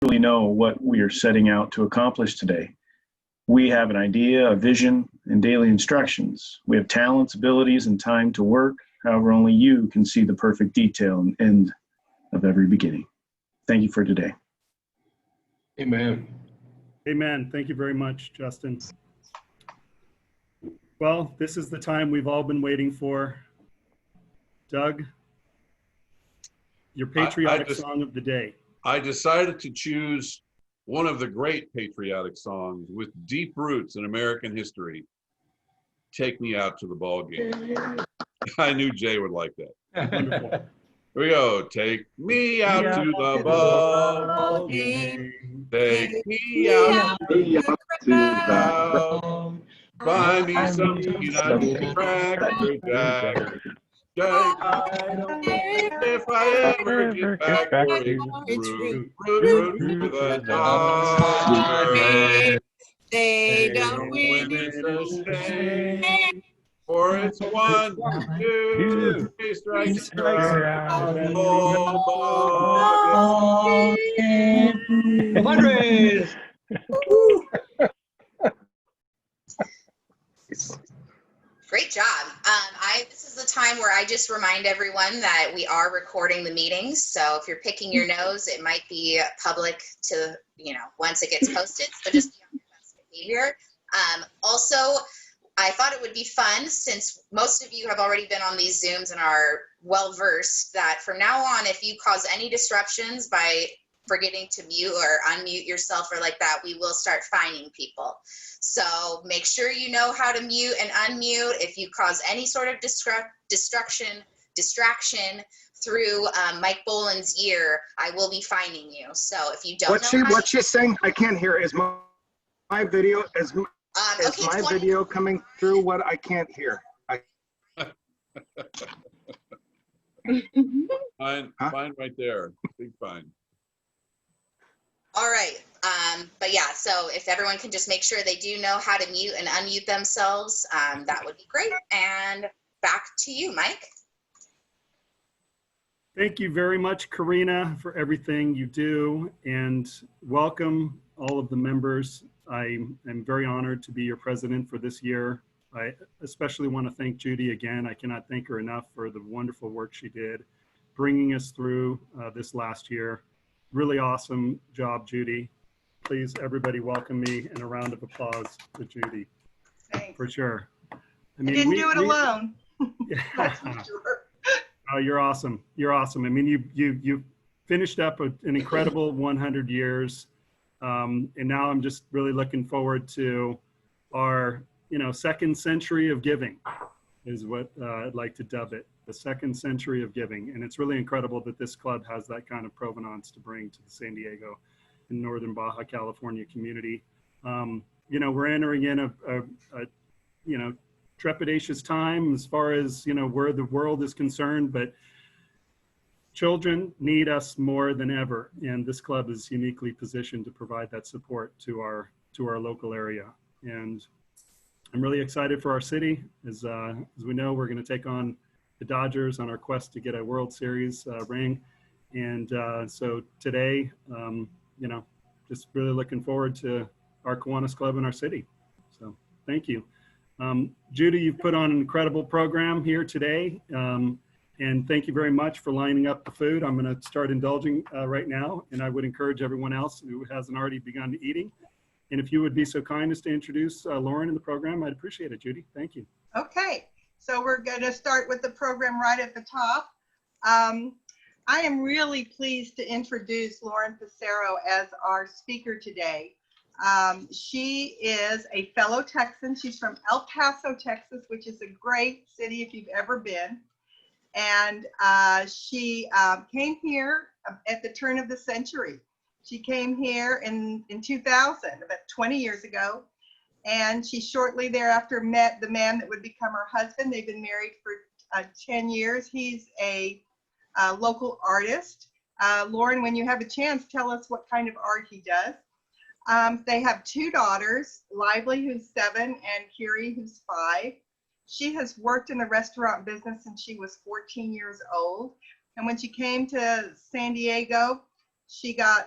really know what we are setting out to accomplish today. We have an idea, a vision, and daily instructions. We have talents, abilities, and time to work. However, only you can see the perfect detail and end of every beginning. Thank you for today. Amen. Amen. Thank you very much, Justin. Well, this is the time we've all been waiting for. Doug, your patriotic song of the day. I decided to choose one of the great patriotic songs with deep roots in American history, Take Me Out to the Ball Game. I knew Jay would like that. Wonderful. Here we go. Take me out to the ball game. Take me out to the crowd. Buy me some peanuts and Cracker Jack. If I ever get back where it's root to the Dodgers. They don't win It's a shame. For it's 1, 2, 3 strikes out and no ball game. Fundraise! Great job. This is the time where I just remind everyone that we are recording the meetings. So if you're picking your nose, it might be public to, once it gets posted. So just be on your best behavior. Also, I thought it would be fun, since most of you have already been on these Zooms and are well versed, that from now on, if you cause any disruptions by forgetting to mute or unmute yourself or like that, we will start fining people. So make sure you know how to mute and unmute. If you cause any sort of distraction through Mike Boland's year, I will be fining you. So if you don't what's she saying? I can't hear. Is my video video coming through? What I can't hear. Fine right there. Big fine. All right. But yeah, so if everyone can just make sure they do know how to mute and unmute themselves, that would be great. And back to you, Mike. Thank you very much, Karina, for everything you do, and welcome all of the members. I am very honored to be your president for this year. I especially want to thank Judy again. I cannot thank her enough for the wonderful work she did, bringing us through this last year. Really awesome job, Judy. Please, everybody, welcome me in a round of applause to Judy. Thanks. For sure. I didn't do it alone. Yeah. That's for sure. Oh, you're awesome. You're awesome. I mean, you finished up an incredible 100 years, and now I'm just really looking forward to our, second century of giving, is what I'd like to dub it. The second century of giving. And it's really incredible that this club has that kind of provenance to bring to the San Diego and Northern Baja California community. We're entering in a trepidatious time as far as, where the world is concerned, but children need us more than ever. And this club is uniquely positioned to provide that support to our local area. And I'm really excited for our city. As we know, we're going to take on the Dodgers on our quest to get a World Series ring. And so today, just really looking forward to our Kiwanis Club in our city. So thank you. Judy, you've put on an incredible program here today. And thank you very much for lining up the food. I'm going to start indulging right now. And I would encourage everyone else who hasn't already begun eating. And if you would be so kind as to introduce Lauren in the program, I'd appreciate it, Judy. Thank you. Okay. So we're going to start with the program right at the top. I am really pleased to introduce Lauren Pissarro as our speaker today. She is a fellow Texan. She's from El Paso, Texas, which is a great city if you've ever been. And she came here at the turn of the century. She came here in 2000, about 20 years ago. And she shortly thereafter met the man that would become her husband. They've been married for 10 years. He's a local artist. Lauren, when you have a chance, tell us what kind of art he does. They have two daughters, Lively, who's 7, and Kiri, who's 5. She has worked in the restaurant business since she was 14 years old. And when she came to San Diego,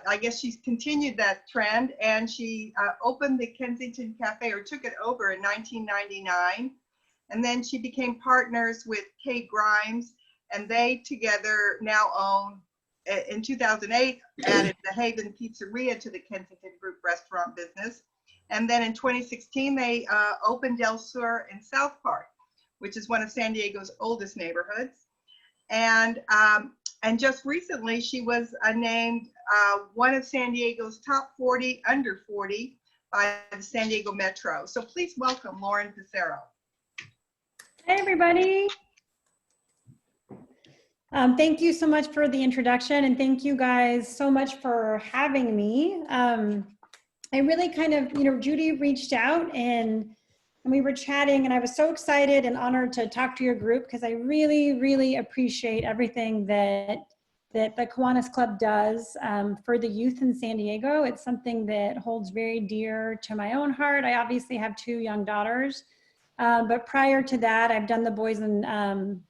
I guess she's continued that trend, and she opened the Kensington Cafe, or took it over in 1999. And then she became partners with Kate Grimes, and they together now own, in 2008, added the Haven Pizzeria to the Kensington Group restaurant business. And then in 2016, they opened Del Sur in South Park, which is one of San Diego's oldest neighborhoods. And just recently, she was named one of San Diego's top 40 under 40 by the San Diego Metro. So please welcome Lauren Pissarro. Hey, everybody. Thank you so much for the introduction, and thank you guys so much for having me. I really kind of, Judy reached out and we were chatting, and I was so excited and honored to talk to your group, because I really, really appreciate everything that the Kiwanis Club does for the youth in San Diego. It's something that holds very dear to my own heart. I obviously have 2 young daughters, but prior to that, I've done the boys and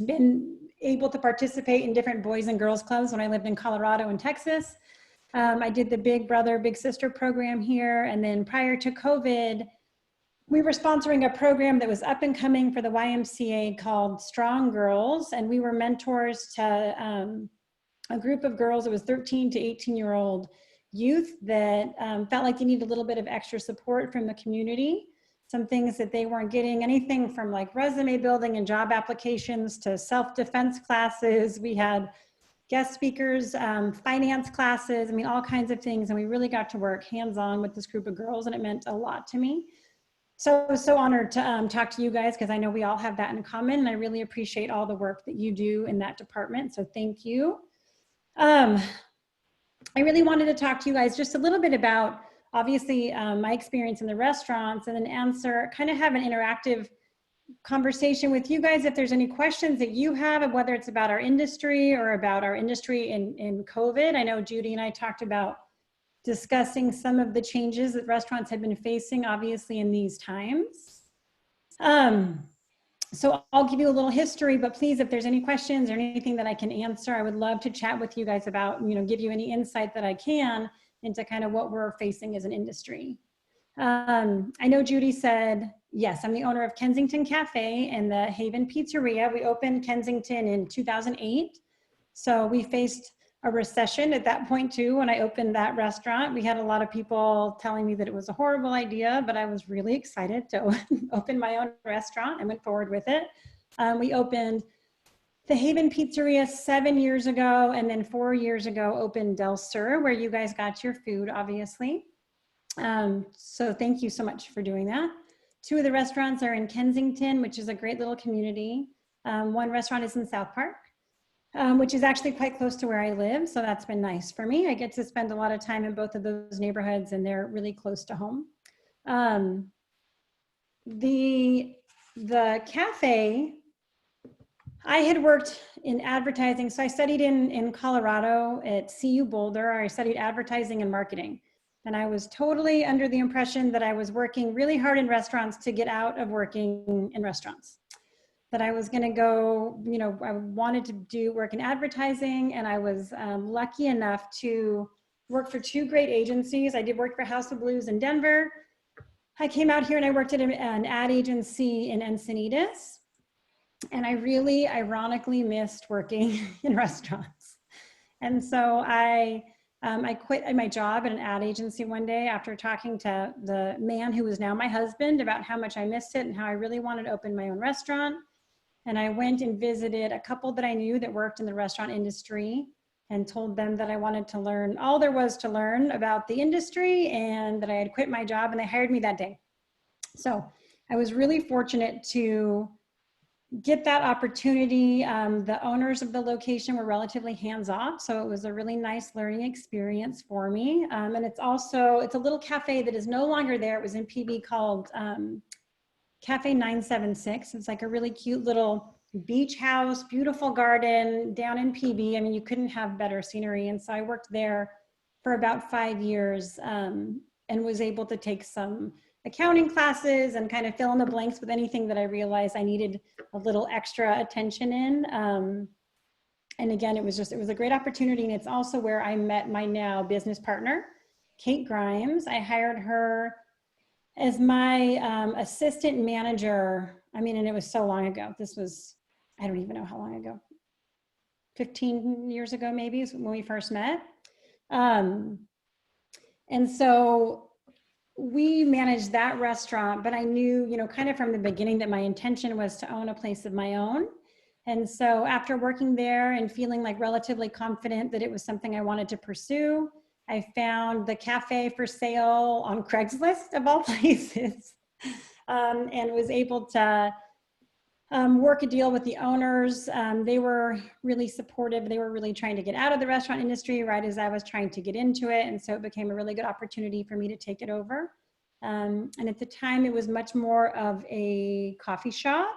been able to participate in different boys and girls clubs when I lived in Colorado and Texas. I did the Big Brother, Big Sister program here. And then prior to COVID, we were sponsoring a program that was up and coming for the YMCA called Strong Girls. And we were mentors to a group of girls. It was 13 to 18-year-old youth that felt like they needed a little bit of extra support from the community. Some things that they weren't getting, anything from like resume building and job applications to self-defense classes. We had guest speakers, finance classes, all kinds of things. And we really got to work hands-on with this group of girls, and it meant a lot to me. So I was so honored to talk to you guys, because I know we all have that in common, and I really appreciate all the work that you do in that department. So thank you. I really wanted to talk to you guys just a little bit about, obviously, my experience in the restaurants, and then kind of have an interactive conversation with you guys if there's any questions that you have, whether it's about our industry or about our industry in COVID. I know Judy and I talked about discussing some of the changes that restaurants have been facing, obviously, in these times. So I'll give you a little history, but please, if there's any questions or anything that I can answer, I would love to chat with you guys about, give you any insight that I can into kind of what we're facing as an industry. I know Judy said, yes, I'm the owner of Kensington Cafe and the Haven Pizzeria. We opened Kensington in 2008. So we faced a recession at that point too. When I opened that restaurant, we had a lot of people telling me that it was a horrible idea, but I was really excited to open my own restaurant and went forward with it. We opened the Haven Pizzeria 7 years ago, and then 4 years ago opened Del Sur, where you guys got your food, obviously. So thank you so much for doing that. 2 of the restaurants are in Kensington, which is a great little community. One restaurant is in South Park, which is actually quite close to where I live. So that's been nice for me. I get to spend a lot of time in both of those neighborhoods, and they're really close to home. The cafe, I had worked in advertising. So I studied in Colorado at CU Boulder. I studied advertising and marketing. And I was totally under the impression that I was working really hard in restaurants to get out of working in restaurants. That I was gonna go, I wanted to do work in advertising, and I was lucky enough to work for 2 great agencies. I did work for House of Blues in Denver. I came out here and I worked at an ad agency in Encinitas. And I really ironically missed working in restaurants. And so I quit my job at an ad agency one day after talking to the man who was now my husband about how much I missed it and how I really wanted to open my own restaurant. And I went and visited a couple that I knew that worked in the restaurant industry and told them that I wanted to learn all there was to learn about the industry, and that I had quit my job, and they hired me that day. So I was really fortunate to get that opportunity. The owners of the location were relatively hands-off, so it was a really nice learning experience for me. And it's a little cafe that is no longer there. It was in PB called Cafe 976. It's like a really cute little beach house, beautiful garden down in PB. You couldn't have better scenery. And so I worked there for about 5 years and was able to take some accounting classes and kind of fill in the blanks with anything that I realized I needed a little extra attention in. And again, it was a great opportunity. And it's also where I met my now business partner, Kate Grimes. I hired her as my assistant manager. I mean, and it was so long ago. This was, I don't even know how long ago, 15 years ago, maybe, is when we first met. And so we managed that restaurant, but I knew, you know, kind of from the beginning that my intention was to own a place of my own. And so after working there and feeling like relatively confident that it was something I wanted to pursue, I found the cafe for sale on Craigslist of all places, and was able to work a deal with the owners. They were really supportive. They were really trying to get out of the restaurant industry right as I was trying to get into it. And so it became a really good opportunity for me to take it over. And at the time it was much more of a coffee shop.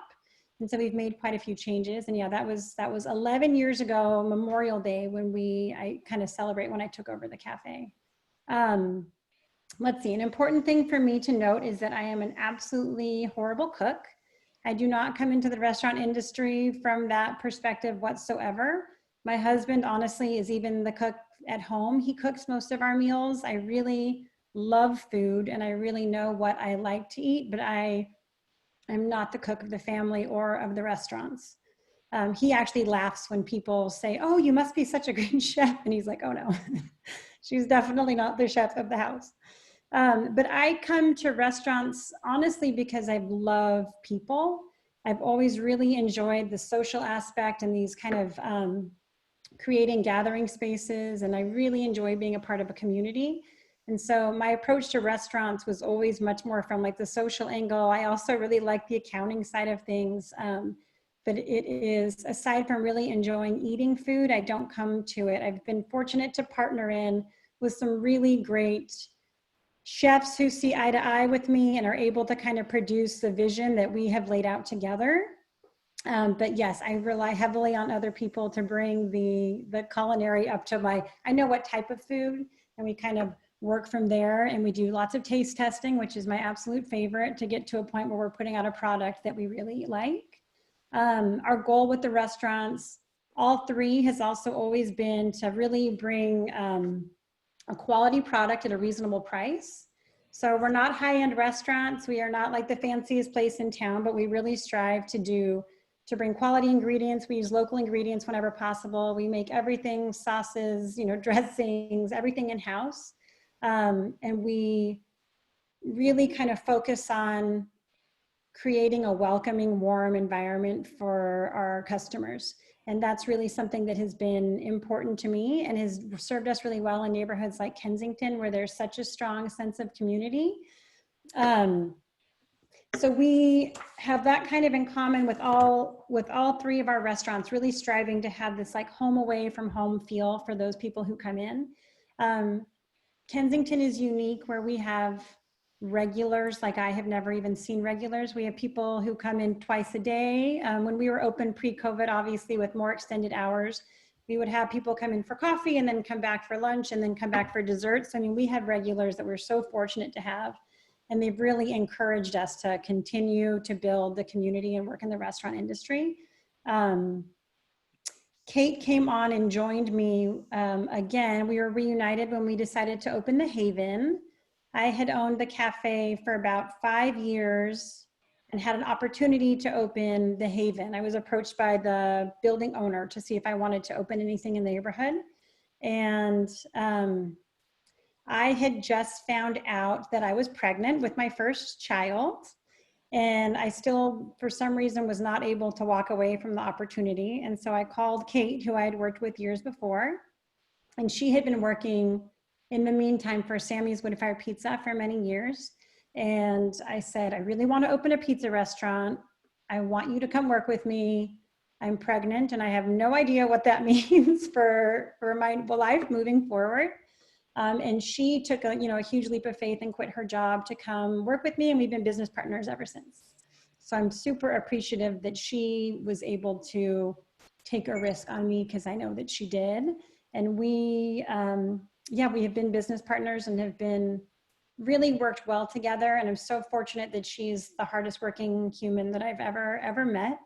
And so we've made quite a few changes. And yeah, that was 11 years ago, Memorial Day, when I kind of celebrate when I took over the cafe. Let's see, an important thing for me to note is that I am an absolutely horrible cook. I do not come into the restaurant industry from that perspective whatsoever. My husband, honestly, is even the cook at home. He cooks most of our meals. I really love food and I really know what I like to eat, but I'm not the cook of the family or of the restaurants. He actually laughs when people say, "Oh, you must be such a great chef." And he's like, "Oh no, she's definitely not the chef of the house." But I come to restaurants honestly because I love people. I've always really enjoyed the social aspect and these kind of creating gathering spaces. And I really enjoy being a part of a community. And so my approach to restaurants was always much more from like the social angle. I also really like the accounting side of things. But it is, aside from really enjoying eating food, I don't come to it. I've been fortunate to partner in with some really great chefs who see eye to eye with me and are able to kind of produce the vision that we have laid out together. But yes, I rely heavily on other people to bring the culinary up to I know what type of food, and we kind of work from there. And we do lots of taste testing, which is my absolute favorite, to get to a point where we're putting out a product that we really like. Our goal with the restaurants, all three, has also always been to really bring a quality product at a reasonable price. So we're not high-end restaurants. We are not like the fanciest place in town, but we really strive to bring quality ingredients. We use local ingredients whenever possible. We make everything, sauces, you know, dressings, everything in-house. And we really kind of focus on creating a welcoming, warm environment for our customers. And that's really something that has been important to me and has served us really well in neighborhoods like Kensington, where there's such a strong sense of community. So we have that kind of in common with all three of our restaurants, really striving to have this like home away from home feel for those people who come in. Kensington is unique where we have regulars like I have never even seen regulars. We have people who come in twice a day. When we were open pre-COVID, obviously with more extended hours, we would have people come in for coffee and then come back for lunch and then come back for dessert. So I mean, we had regulars that we're so fortunate to have, and they've really encouraged us to continue to build the community and work in the restaurant industry. Kate came on and joined me again. We were reunited when we decided to open the Haven. I had owned the cafe for about 5 years and had an opportunity to open the Haven. I was approached by the building owner to see if I wanted to open anything in the neighborhood. And I had just found out that I was pregnant with my first child. And I still, for some reason, was not able to walk away from the opportunity. And so I called Kate, who I had worked with years before. And she had been working in the meantime for Sammy's Wood Fire Pizza for many years. And I said, I really want to open a pizza restaurant. I want you to come work with me. I'm pregnant and I have no idea what that means for my life moving forward. And she took a huge leap of faith and quit her job to come work with me. And we've been business partners ever since. So I'm super appreciative that she was able to take a risk on me, because I know that she did. And we have been business partners and have been really worked well together. And I'm so fortunate that she's the hardest working human that I've ever met.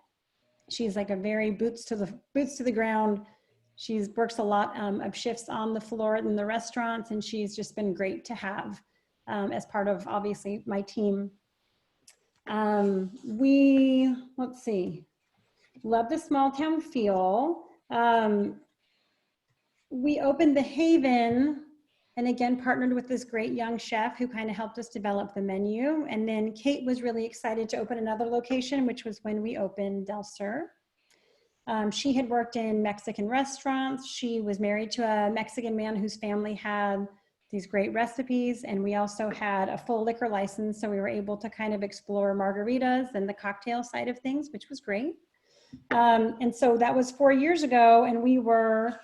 She's like a very boots to the ground, She's works a lot of shifts on the floor in the restaurants, and she's just been great to have as part of, obviously, my team. Let's see, love the small town feel. We opened the Haven, and again, partnered with this great young chef who kind of helped us develop the menu. And then Kate was really excited to open another location, which was when we opened Del Sur. She had worked in Mexican restaurants. She was married to a Mexican man whose family had these great recipes. And we also had a full liquor license. So we were able to kind of explore margaritas and the cocktail side of things, which was great. And so that was 4 years ago, and we were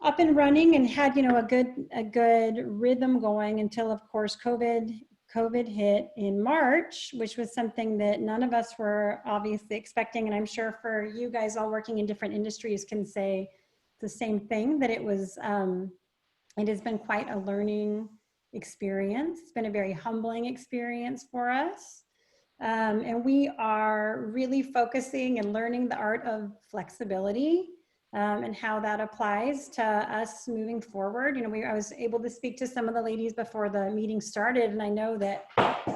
up and running and had, you know, a good rhythm going until, of course, COVID hit in March, which was something that none of us were obviously expecting. And I'm sure for you guys all working in different industries can say the same thing, that it was, it has been quite a learning experience. It's been a very humbling experience for us. And we are really focusing and learning the art of flexibility. And how that applies to us moving forward. You know, I was able to speak to some of the ladies before the meeting started, and I know that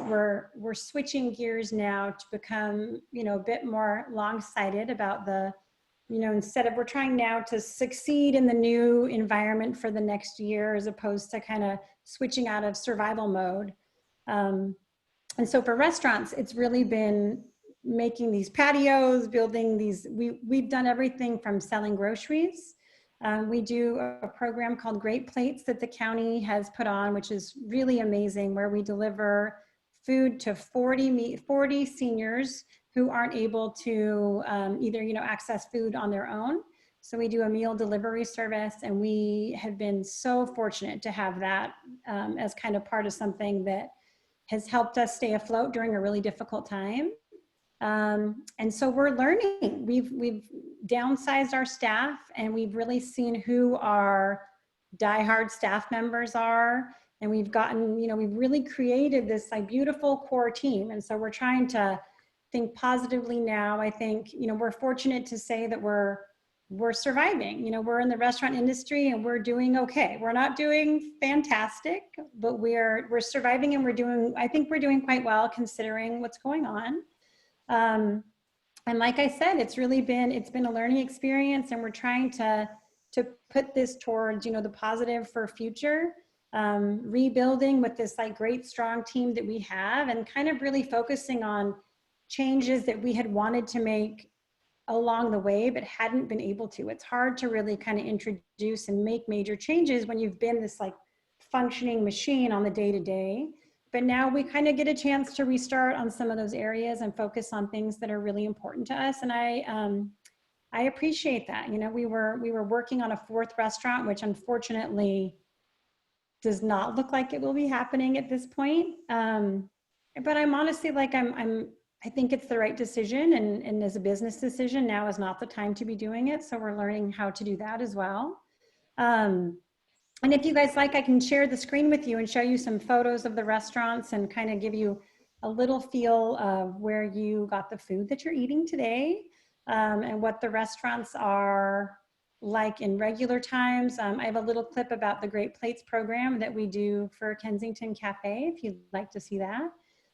we're switching gears now to become, you know, a bit more long-sighted about the, you know, instead of, we're trying now to succeed in the new environment for the next year, as opposed to kind of switching out of survival mode. And so for restaurants, it's really been making these patios, building these, we've done everything from selling groceries. We do a program called Great Plates that the county has put on, which is really amazing, where we deliver food to 40 seniors who aren't able to either, you know, access food on their own. So we do a meal delivery service, and we have been so fortunate to have that as kind of part of something that has helped us stay afloat during a really difficult time. And so we're learning. We've downsized our staff, and we've really seen who our diehard staff members are. And we've gotten, you know, we've really created this like beautiful core team. And so we're trying to think positively now. I think, you know, we're fortunate to say that we're surviving. You know, we're in the restaurant industry and we're doing okay. We're not doing fantastic, but we're surviving, and I think we're doing quite well considering what's going on. And like I said, it's been a learning experience, and we're trying to put this towards, you know, the positive for future, rebuilding with this like great strong team that we have, and kind of really focusing on changes that we had wanted to make along the way, but hadn't been able to. It's hard to really kind of introduce and make major changes when you've been this like functioning machine on the day-to-day. But now we kind of get a chance to restart on some of those areas and focus on things that are really important to us. And I appreciate that. You know, we were working on a 4th restaurant, which unfortunately does not look like it will be happening at this point. But I'm honestly like, I think it's the right decision, and as a business decision, now is not the time to be doing it. So we're learning how to do that as well. And if you guys like, I can share the screen with you and show you some photos of the restaurants and kind of give you a little feel of where you got the food that you're eating today, and what the restaurants are like in regular times. I have a little clip about the Great Plates program that we do for Kensington Cafe, if you'd like to see that.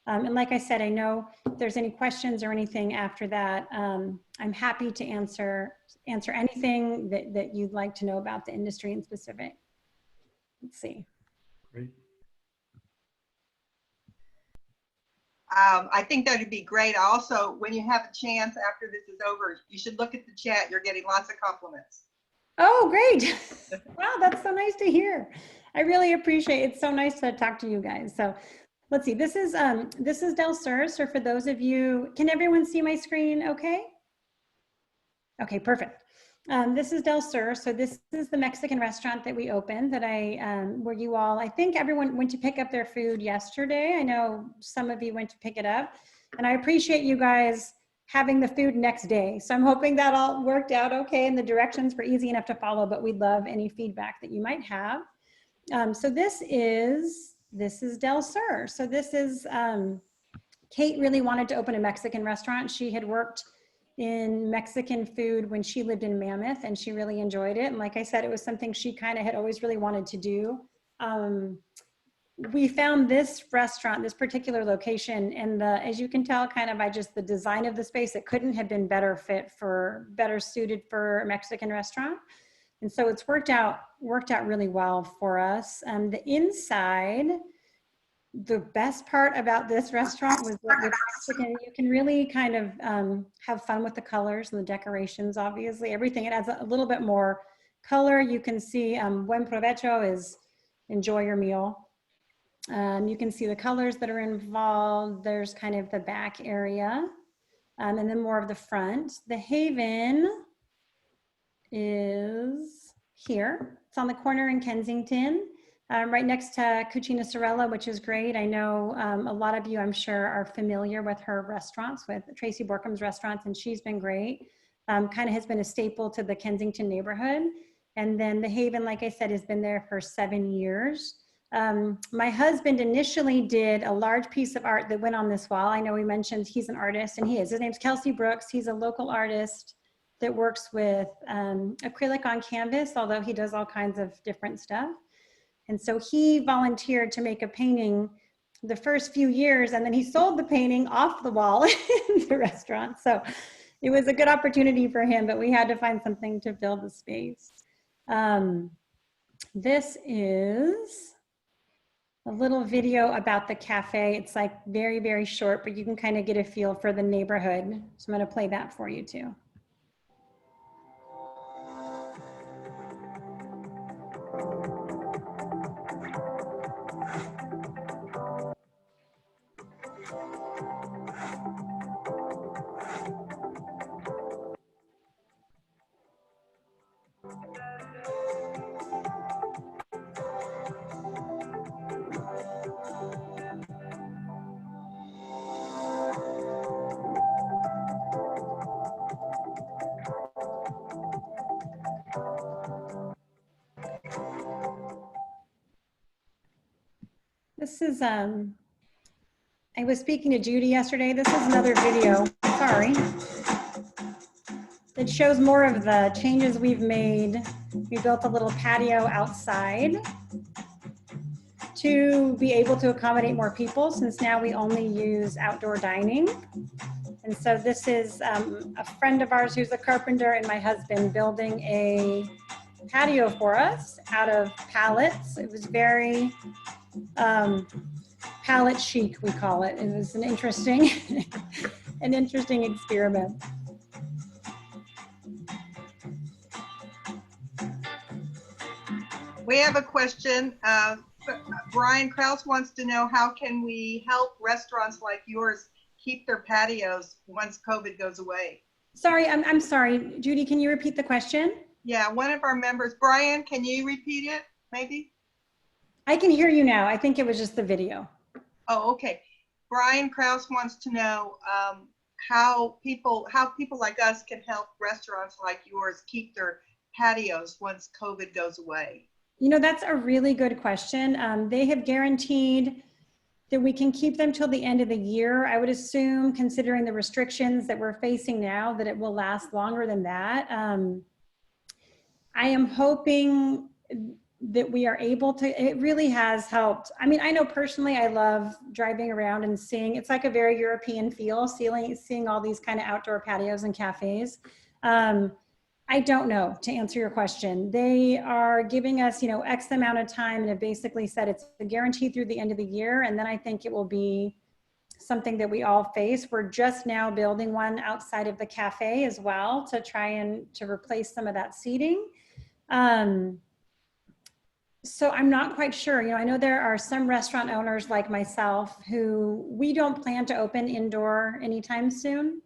And like I said, I know if there's any questions or anything after that, I'm happy to answer anything that you'd like to know about the industry in specific. Let's see. Great. I think that would be great. Also, when you have a chance after this is over, you should look at the chat. You're getting lots of compliments. Oh, great. Wow, that's so nice to hear. I really appreciate it. It's so nice to talk to you guys. So let's see, this is Del Sur. So for those of you, can everyone see my screen okay? Okay, perfect. This is Del Sur. So this is the Mexican restaurant that we opened that where you all, I think everyone went to pick up their food yesterday. I know some of you went to pick it up, and I appreciate you guys having the food next day. So I'm hoping that all worked out okay and the directions were easy enough to follow, but we'd love any feedback that you might have. So this is Del Sur. So this is, Kate really wanted to open a Mexican restaurant. She had worked in Mexican food when she lived in Mammoth, and she really enjoyed it. And like I said, it was something she kind of had always really wanted to do. We found this restaurant, this particular location, and as you can tell, kind of by just the design of the space, it couldn't have been better suited for a Mexican restaurant. And so it's worked out really well for us. The inside, the best part about this restaurant was that with Mexican, you can really kind of have fun with the colors and the decorations, obviously. Everything, it adds a little bit more color. You can see buen provecho is enjoy your meal. You can see the colors that are involved. There's kind of the back area and then more of the front. The Haven is here. It's on the corner in Kensington, right next to Cucina Sorella, which is great. I know a lot of you, I'm sure, are familiar with her restaurants, with Tracy Borkham's restaurants, and she's been great. Kind of has been a staple to the Kensington neighborhood. And then the Haven, like I said, has been there for 7 years. My husband initially did a large piece of art that went on this wall. I know he mentioned he's an artist, and he is. His name's Kelsey Brooks. He's a local artist that works with acrylic on canvas, although he does all kinds of different stuff. And so he volunteered to make a painting the first few years, and then he sold the painting off the wall in the restaurant. So it was a good opportunity for him, but we had to find something to fill the space. This is a little video about the cafe. It's like very, very short, but you can kind of get a feel for the neighborhood. So I'm going to play that for you too. This is, I was speaking to Judy yesterday. This is another video, sorry, that shows more of the changes we've made. We built a little patio outside to be able to accommodate more people, since now we only use outdoor dining. And so this is a friend of ours who's a carpenter and my husband building a patio for us out of pallets. It was very pallet chic, we call it. It was an interesting, an interesting experiment. We have a question. Brian Krause wants to know, how can we help restaurants like yours keep their patios once COVID goes away? Sorry, I'm sorry. Judy, can you repeat the question? Yeah, one of our members, Brian, can you repeat it maybe? I can hear you now. I think it was just the video. Oh, okay. Brian Krause wants to know how people like us can help restaurants like yours keep their patios once COVID goes away. You know, that's a really good question. They have guaranteed that we can keep them till the end of the year. I would assume, considering the restrictions that we're facing now, that it will last longer than that. I am hoping that we are able to, it really has helped. I mean, I know personally, I love driving around and seeing, it's like a very European feel, seeing all these kind of outdoor patios and cafes. I don't know, to answer your question. They are giving us, you know, X amount of time, and it basically said it's guaranteed through the end of the year. And then I think it will be something that we all face. We're just now building one outside of the cafe as well to try and to replace some of that seating. So I'm not quite sure. You know, I know there are some restaurant owners like myself who we don't plan to open indoor anytime soon.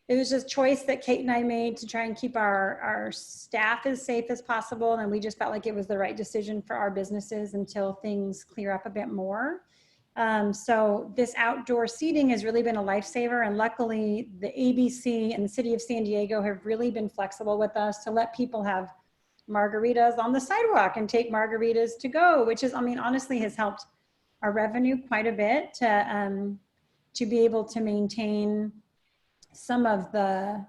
It was just a choice that Kate and I made to try and keep our staff as safe as possible. And we just felt like it was the right decision for our businesses until things clear up a bit more. So this outdoor seating has really been a lifesaver. And luckily the ABC and the city of San Diego have really been flexible with us to let people have margaritas on the sidewalk and take margaritas to go, which is, I mean, honestly has helped our revenue quite a bit to to be able to maintain some of the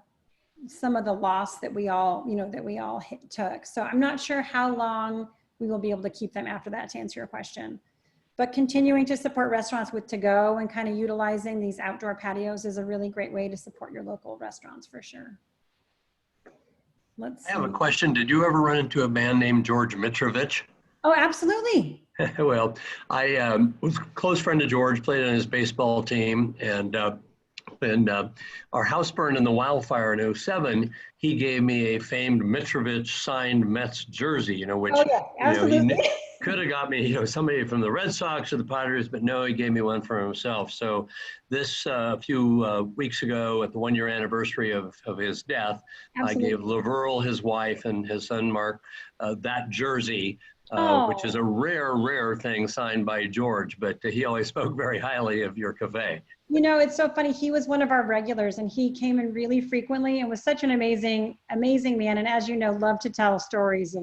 loss that we all, took. So I'm not sure how long we will be able to keep them after that, to answer your question. But continuing to support restaurants with to-go and kind of utilizing these outdoor patios is a really great way to support your local restaurants for sure. I have a question. Did you ever run into a man named George Mitrovich? Oh, absolutely. Well, I was a close friend of George, played on his baseball team, and our house burned in the wildfire in '07. He gave me a famed Mitrovich signed Mets jersey, which absolutely. he could have got me, somebody from the Red Sox or the Padres, but no, he gave me one for himself. So this few weeks ago, at the 1-year anniversary of his death, absolutely. I gave Laverle, his wife, and his son Mark that jersey. Which is a rare thing signed by George, but he always spoke very highly of your cafe. It's so funny. He was one of our regulars and he came in really frequently and was such an amazing man. And as you know, loved to tell stories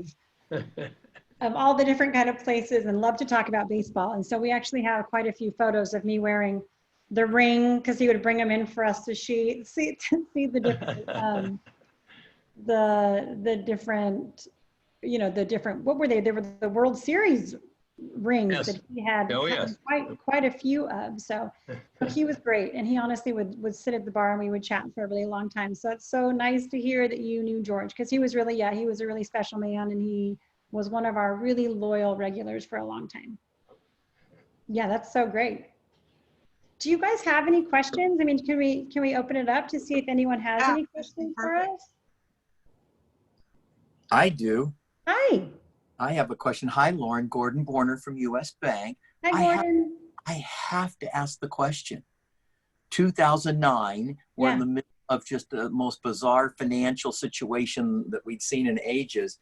of all the different kind of places and loved to talk about baseball. And so we actually have quite a few photos of me wearing the ring because he would bring them in for us to see the different, the different, the different, what were they? They were the World Series rings that he had quite a few of. So he was great. And he honestly would sit at the bar and we would chat for a really long time. So it's so nice to hear that you knew George because he was really, he was a really special man and he was one of our really loyal regulars for a long time. Yeah, that's so great. Do you guys have any questions? I mean, can we open it up to see if anyone has any questions for us? I do. Hi. I have a question. Hi, Lauren. Gordon Borner from U.S. Bank. Hi, Gordon. I have to ask the question. 2009, we're in the middle of just the most bizarre financial situation that we'd seen in ages.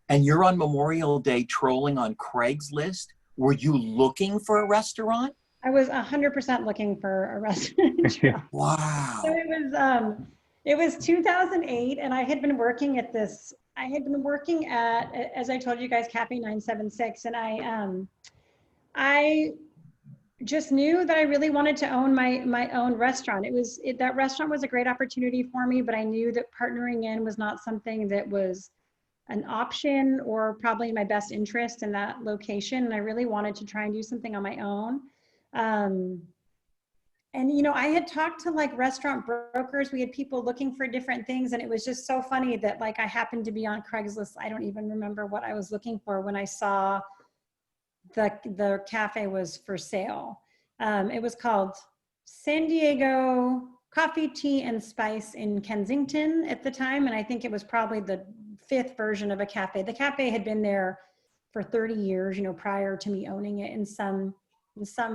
And you're on Memorial Day trolling on Craigslist. Were you looking for a restaurant? I was 100% looking for a restaurant. Wow. So it was 2008 and I had been working at this, as I told you guys, Cafe 976. And I just knew that I really wanted to own my own restaurant. That restaurant was a great opportunity for me, but I knew that partnering in was not something that was an option or probably my best interest in that location. And I really wanted to try and do something on my own. And I had talked to like restaurant brokers. We had people looking for different things. And it was just so funny that like I happened to be on Craigslist. I don't even remember what I was looking for when I saw the cafe was for sale. It was called San Diego Coffee, Tea, and Spice in Kensington at the time. And I think it was probably the 5th version of a cafe. The cafe had been there for 30 years, prior to me owning it in some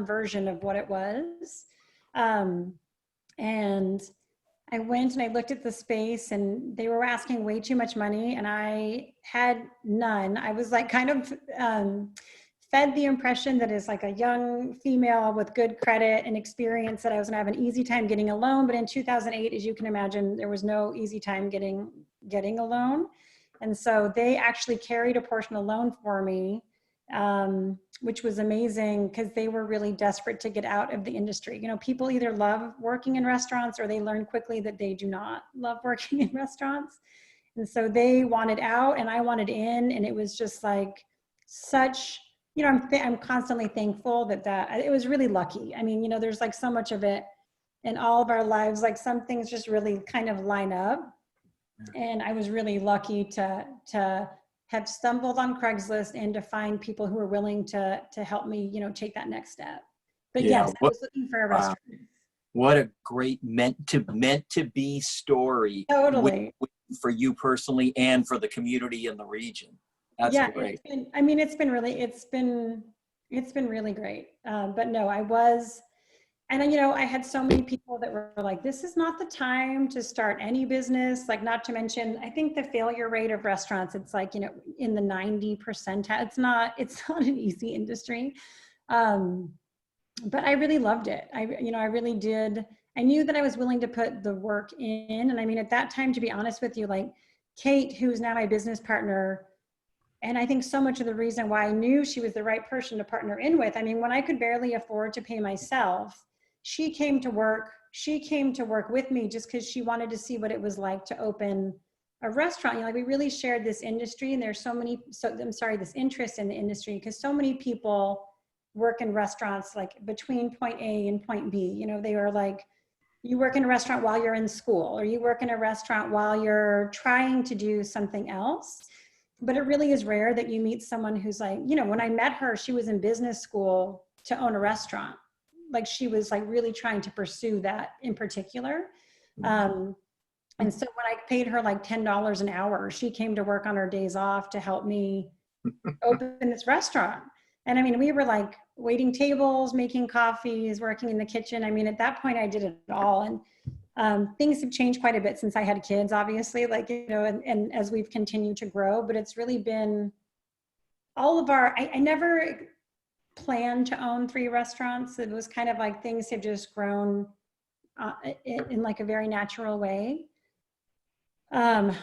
version of what it was. And I went and I looked at the space and they were asking way too much money and I had none. I was like kind of fed the impression that as like a young female with good credit and experience that I was gonna have an easy time getting a loan. But in 2008, as you can imagine, there was no easy time getting a loan. And so they actually carried a portion of the loan for me, which was amazing because they were really desperate to get out of the industry. People either love working in restaurants or they learn quickly that they do not love working in restaurants. And so they wanted out and I wanted in, and it was just like such, I'm constantly thankful that it was really lucky. I mean, there's like so much of it in all of our lives, like some things just really kind of line up. And I was really lucky to have stumbled on Craigslist and to find people who were willing to help me, take that next step. But yes, I was looking for a restaurant. What a great meant to be story. Totally. For you personally and for the community in the region. That's great. It's been really great. But no, I was, and I had so many people that were like, this is not the time to start any business. Like, not to mention, I think the failure rate of restaurants, it's like, in the 90%. It's not an easy industry. But I really loved it. I really did. I knew that I was willing to put the work in. And at that time, to be honest with you, like Kate, who's now my business partner, and I think so much of the reason why I knew she was the right person to partner in with, when I could barely afford to pay myself, she came to work with me just because she wanted to see what it was like to open a restaurant. You know, like we really shared this industry, and there's this interest in the industry, because so many people work in restaurants like between point A and point B. You know, they are like, you work in a restaurant while you're in school, or you work in a restaurant while you're trying to do something else. But it really is rare that you meet someone who's like, you know, when I met her, she was in business school to own a restaurant. Like she was like really trying to pursue that in particular. And so when I paid her like $10 an hour, she came to work on her days off to help me open this restaurant. And I mean, we were like waiting tables, making coffees, working in the kitchen. I mean, at that point I did it all. And things have changed quite a bit since I had kids, obviously, like, you know, and as we've continued to grow, but it's really been all of I never planned to own 3 restaurants. It was kind of like things have just grown in like a very natural way. And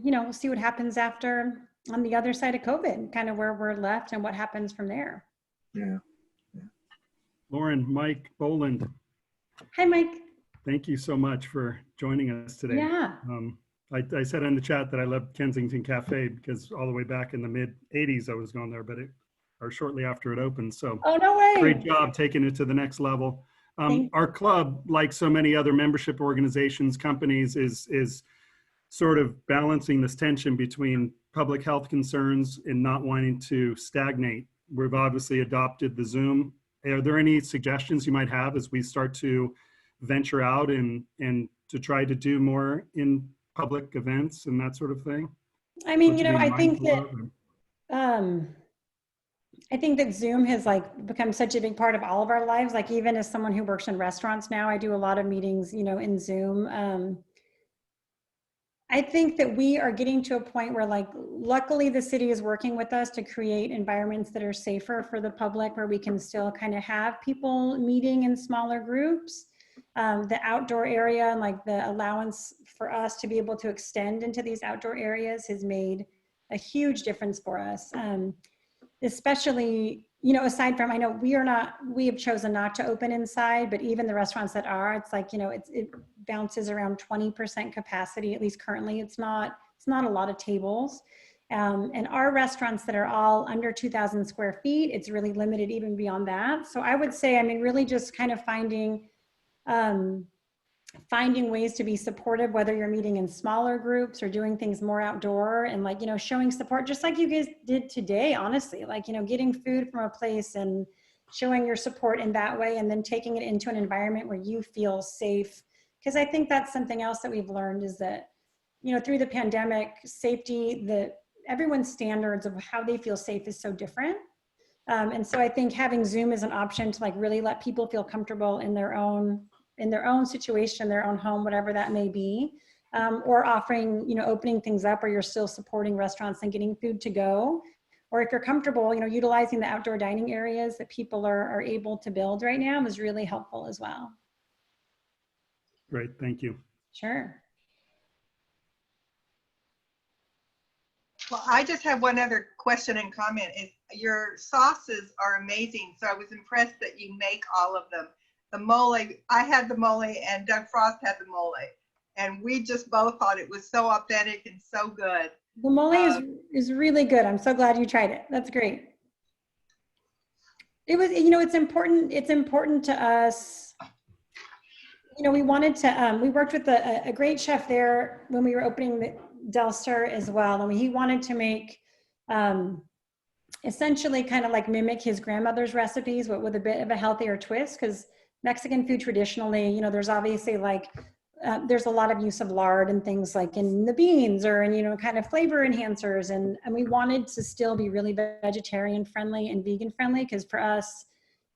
you know, we'll see what happens after on the other side of COVID, kind of where we're left and what happens from there. Yeah. Lauren, Mike Boland. Hi, Mike. Thank you so much for joining us today. Yeah. I said in the chat that I loved Kensington Cafe because all the way back in the mid 80s I was going there, or shortly after it opened. So oh, no way. Great job taking it to the next level. Our club, like so many other membership organizations, companies, is sort of balancing this tension between public health concerns and not wanting to stagnate. We've obviously adopted the Zoom. Are there any suggestions you might have as we start to venture out and to try to do more in public events and that sort of thing? I mean, you know, I think that Zoom has like become such a big part of all of our lives. Like even as someone who works in restaurants now, I do a lot of meetings, you know, in Zoom. I think that we are getting to a point where, like, luckily the city is working with us to create environments that are safer for the public, where we can still kind of have people meeting in smaller groups. The outdoor area and like the allowance for us to be able to extend into these outdoor areas has made a huge difference for us. Especially, you know, aside from, I know we have chosen not to open inside, but even the restaurants that are, it's like, you know, it bounces around 20% capacity, at least currently. It's not a lot of tables. And our restaurants that are all under 2,000 square feet, it's really limited even beyond that. So I would say, I mean, really just kind of finding ways to be supportive, whether you're meeting in smaller groups or doing things more outdoor, and like, you know, showing support, just like you guys did today, honestly, like, you know, getting food from a place and showing your support in that way, and then taking it into an environment where you feel safe. Because I think that's something else that we've learned is that, you know, through the pandemic, safety, everyone's standards of how they feel safe is so different. And so I think having Zoom as an option to like really let people feel comfortable in their own situation, their own home, whatever that may be, or offering, you know, opening things up where you're still supporting restaurants and getting food to go, or if you're comfortable, you know, utilizing the outdoor dining areas that people are able to build right now is really helpful as well. Great, thank you. Sure. Well, I just have one other question and comment. Your sauces are amazing, so I was impressed that you make all of them. The mole, I had the mole and Doug Frost had the mole, and we just both thought it was so authentic and so good. The mole is really good. I'm so glad you tried it. That's great. It was, you know, it's important to us. You know, we wanted to, we worked with a great chef there when we were opening the Del Sur as well. And he wanted to make, essentially kind of like mimic his grandmother's recipes, but with a bit of a healthier twist, because Mexican food traditionally, you know, there's obviously like, there's a lot of use of lard and things like in the beans or in, you know, kind of flavor enhancers. And we wanted to still be really vegetarian friendly and vegan friendly, because for us,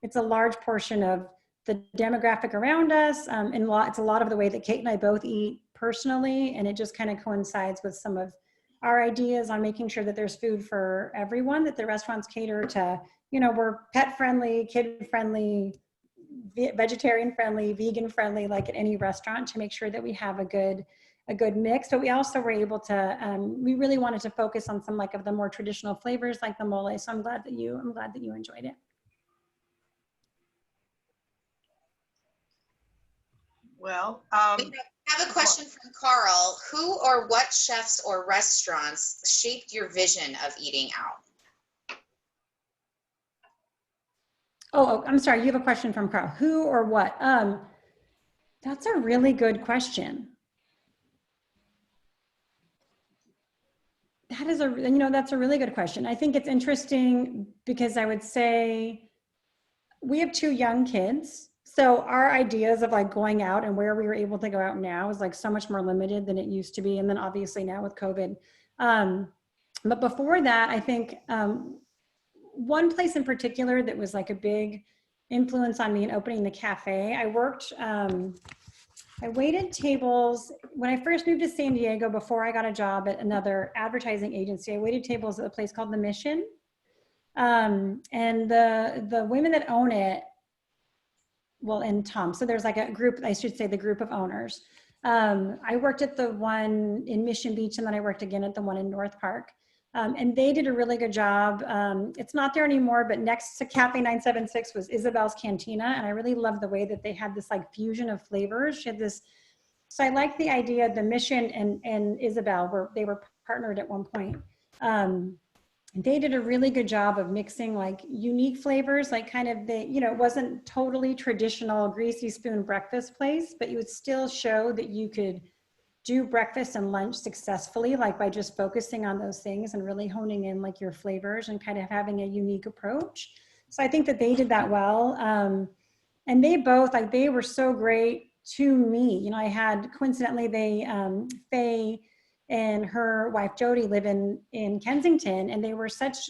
it's a large portion of the demographic around us. And it's a lot of the way that Kate and I both eat personally. And it just kind of coincides with some of our ideas on making sure that there's food for everyone, that the restaurants cater to, you know, we're pet friendly, kid friendly, vegetarian friendly, vegan friendly, like at any restaurant, to make sure that we have a good mix. But we also were able to, we really wanted to focus on some like of the more traditional flavors like the mole. So I'm glad that you enjoyed it. Well, we have a question from Carl. Who or what chefs or restaurants shaped your vision of eating out? Oh, I'm sorry. You have a question from Carl. Who or what? That's a really good question. That is that's a really good question. I think it's interesting because I would say we have 2 young kids. So our ideas of like going out and where we were able to go out now is like so much more limited than it used to be. And then obviously now with COVID. But before that, I think one place in particular that was like a big influence on me in opening the cafe, I waited tables when I first moved to San Diego before I got a job at another advertising agency. I waited tables at a place called The Mission. And the women that own it, well, and Tom, so there's like a group, I should say the group of owners. I worked at the one in Mission Beach, and then I worked again at the one in North Park. And they did a really good job. It's not there anymore, but next to Cafe 976 was Isabel's Cantina. And I really loved the way that they had this like fusion of flavors. She had this, so I liked the idea, the Mission and Isabel they were partnered at one point. They did a really good job of mixing like unique flavors, like kind of it wasn't totally traditional greasy spoon breakfast place, but you would still show that you could do breakfast and lunch successfully, like by just focusing on those things and really honing in like your flavors and kind of having a unique approach. So I think that they did that well. And they both, like they were so great to me. I had, coincidentally, Faye and her wife Jody live in Kensington, and they were such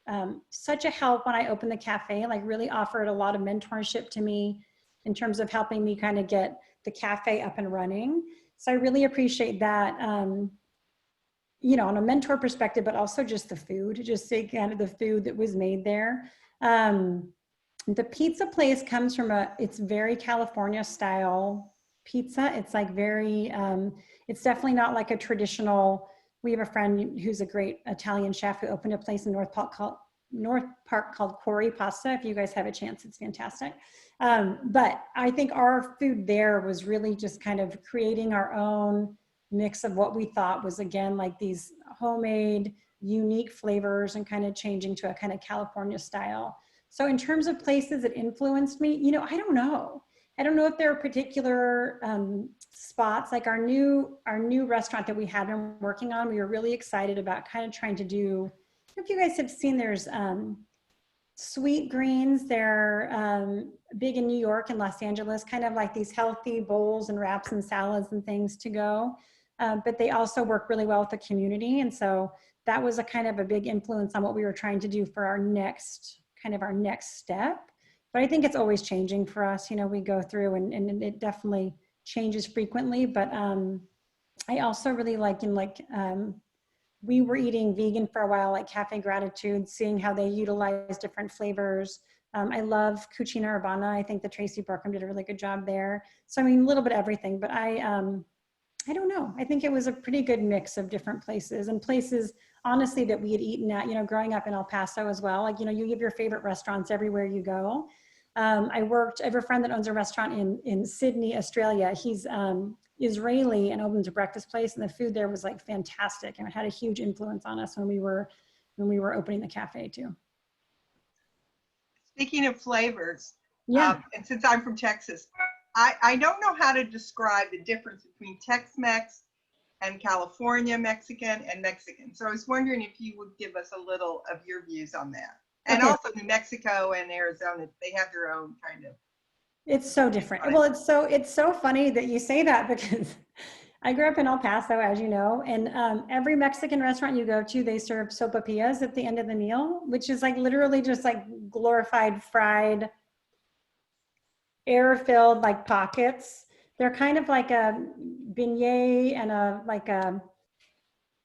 a help when I opened the cafe, like really offered a lot of mentorship to me in terms of helping me kind of get the cafe up and running. So I really appreciate that, on a mentor perspective, but also just the food, just say kind of the food that was made there. The pizza place comes from it's very California style pizza. It's like very, it's definitely not like a traditional, we have a friend who's a great Italian chef who opened a place in North Park called Quarry Pasta. If you guys have a chance, it's fantastic. But I think our food there was really just kind of creating our own mix of what we thought was, again, like these homemade, unique flavors and kind of changing to a kind of California style. So in terms of places that influenced me, I don't know. I don't know if there are particular spots, like our new restaurant that we had been working on. We were really excited about kind of trying to do, if you guys have seen, there's Sweet Greens. They're big in New York and Los Angeles, kind of like these healthy bowls and wraps and salads and things to go. But they also work really well with the community. And so that was a kind of a big influence on what we were trying to do for our next step. But I think it's always changing for us. We go through and it definitely changes frequently. But I also really like we were eating vegan for a while, like Cafe Gratitude, seeing how they utilize different flavors. I love Cucina Urbana. I think that Tracy Burkham did a really good job there. So, a little bit of everything, but I don't know. I think it was a pretty good mix of different places and places, honestly, that we had eaten at, growing up in El Paso as well. Like, you have your favorite restaurants everywhere you go. I have a friend that owns a restaurant in Sydney, Australia. He's Israeli and opened a breakfast place, and the food there was like fantastic, and it had a huge influence on us when we were opening the cafe too. Speaking of flavors, yeah, and since I'm from Texas, I don't know how to describe the difference between Tex-Mex and California Mexican and Mexican. So I was wondering if you would give us a little of your views on that. And okay. Also New Mexico and Arizona, they have their own kind of. It's so different. Well, it's so funny that you say that, because I grew up in El Paso, as you know, and every Mexican restaurant you go to, they serve sopapillas at the end of the meal, which is like literally just like glorified fried, air-filled like pockets. They're kind of like a beignet and a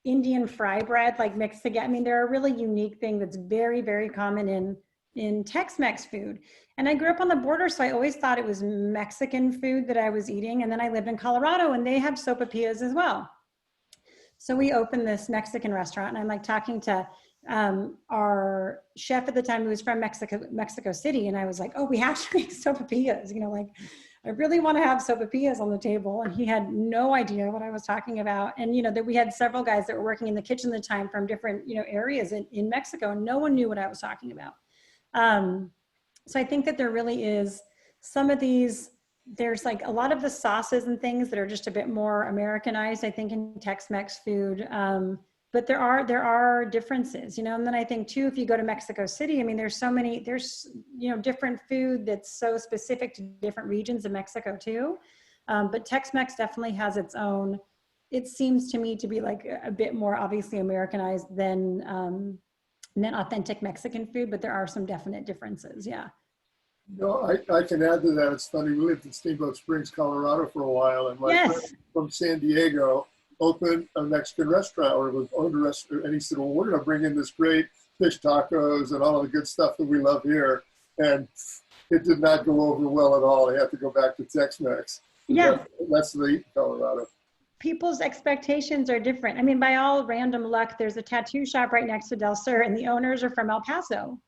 Indian fry bread, like mixed together. They're a really unique thing that's very, very common in Tex-Mex food. And I grew up on the border, so I always thought it was Mexican food that I was eating. And then I lived in Colorado, and they have sopapillas as well. So we opened this Mexican restaurant, and I'm like talking to our chef at the time, who was from Mexico City. And I was like, oh, we have to make sopapillas, I really want to have sopapillas on the table. And he had no idea what I was talking about. And, you know, that we had several guys that were working in the kitchen at the time from different, you know, areas in Mexico, and no one knew what I was talking about. So I think that there really is some of these, there's like a lot of the sauces and things that are just a bit more Americanized, I think, in Tex-Mex food. But there are differences, you know. And then I think too, if you go to Mexico City, I mean, there's you know, different food that's so specific to different regions of Mexico too. But Tex-Mex definitely has its own, it seems to me to be like a bit more obviously Americanized than authentic Mexican food, but there are some definite differences. Yeah. No, I can add to that. It's funny. We lived in Steamboat Springs, Colorado for a while, and my friend from San Diego opened a Mexican restaurant, or was owned a restaurant, and he said, well, we're going to bring in this great fish tacos and all of the good stuff that we love here. And it did not go over well at all. He had to go back to Tex-Mex. Yeah. That's the eat in Colorado. People's expectations are different. I mean, by all random luck, there's a tattoo shop right next to Del Sur, and the owners are from El Paso.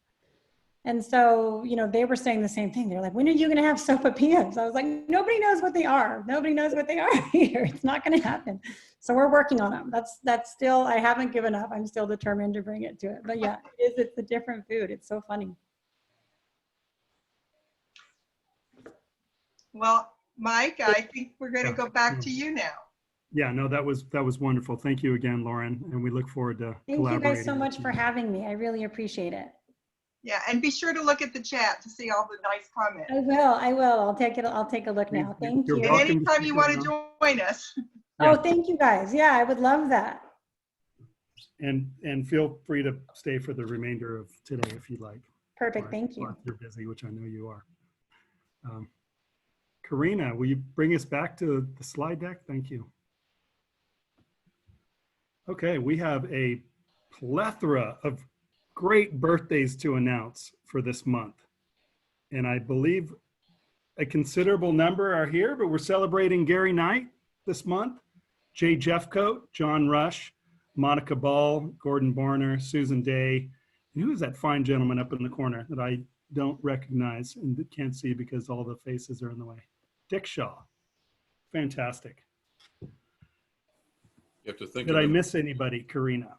And so, you know, they were saying the same thing. They're like, when are you going to have sopapillas? I was like, nobody knows what they are. Nobody knows what they are here. It's not going to happen. So we're working on them. That's still, I haven't given up. I'm still determined to bring it to it. But yeah, it's a different food. It's so funny. Well, Mike, I think we're going to go back to you now. Yeah, no, that was wonderful. Thank you again, Lauren. And we look forward to collaborating. Thank you guys so much for having me. I really appreciate it. Yeah, and be sure to look at the chat to see all the nice comments. I will. I'll take a look now. Thank you. And anytime you want to join us. Oh, thank you guys. Yeah, I would love that. And feel free to stay for the remainder of today if you'd like. Perfect, thank you. If you're busy, which I know you are. Karina, will you bring us back to the slide deck? Thank you. Okay, we have a plethora of great birthdays to announce for this month. And I believe a considerable number are here, but we're celebrating Gary Knight this month, Jay Jeffcoat, John Rush, Monica Ball, Gordon Barner, Susan Day, and who is that fine gentleman up in the corner that I don't recognize and can't see because all the faces are in the way? Dick Shaw. Fantastic. You have to think. Did I miss anybody, Karina?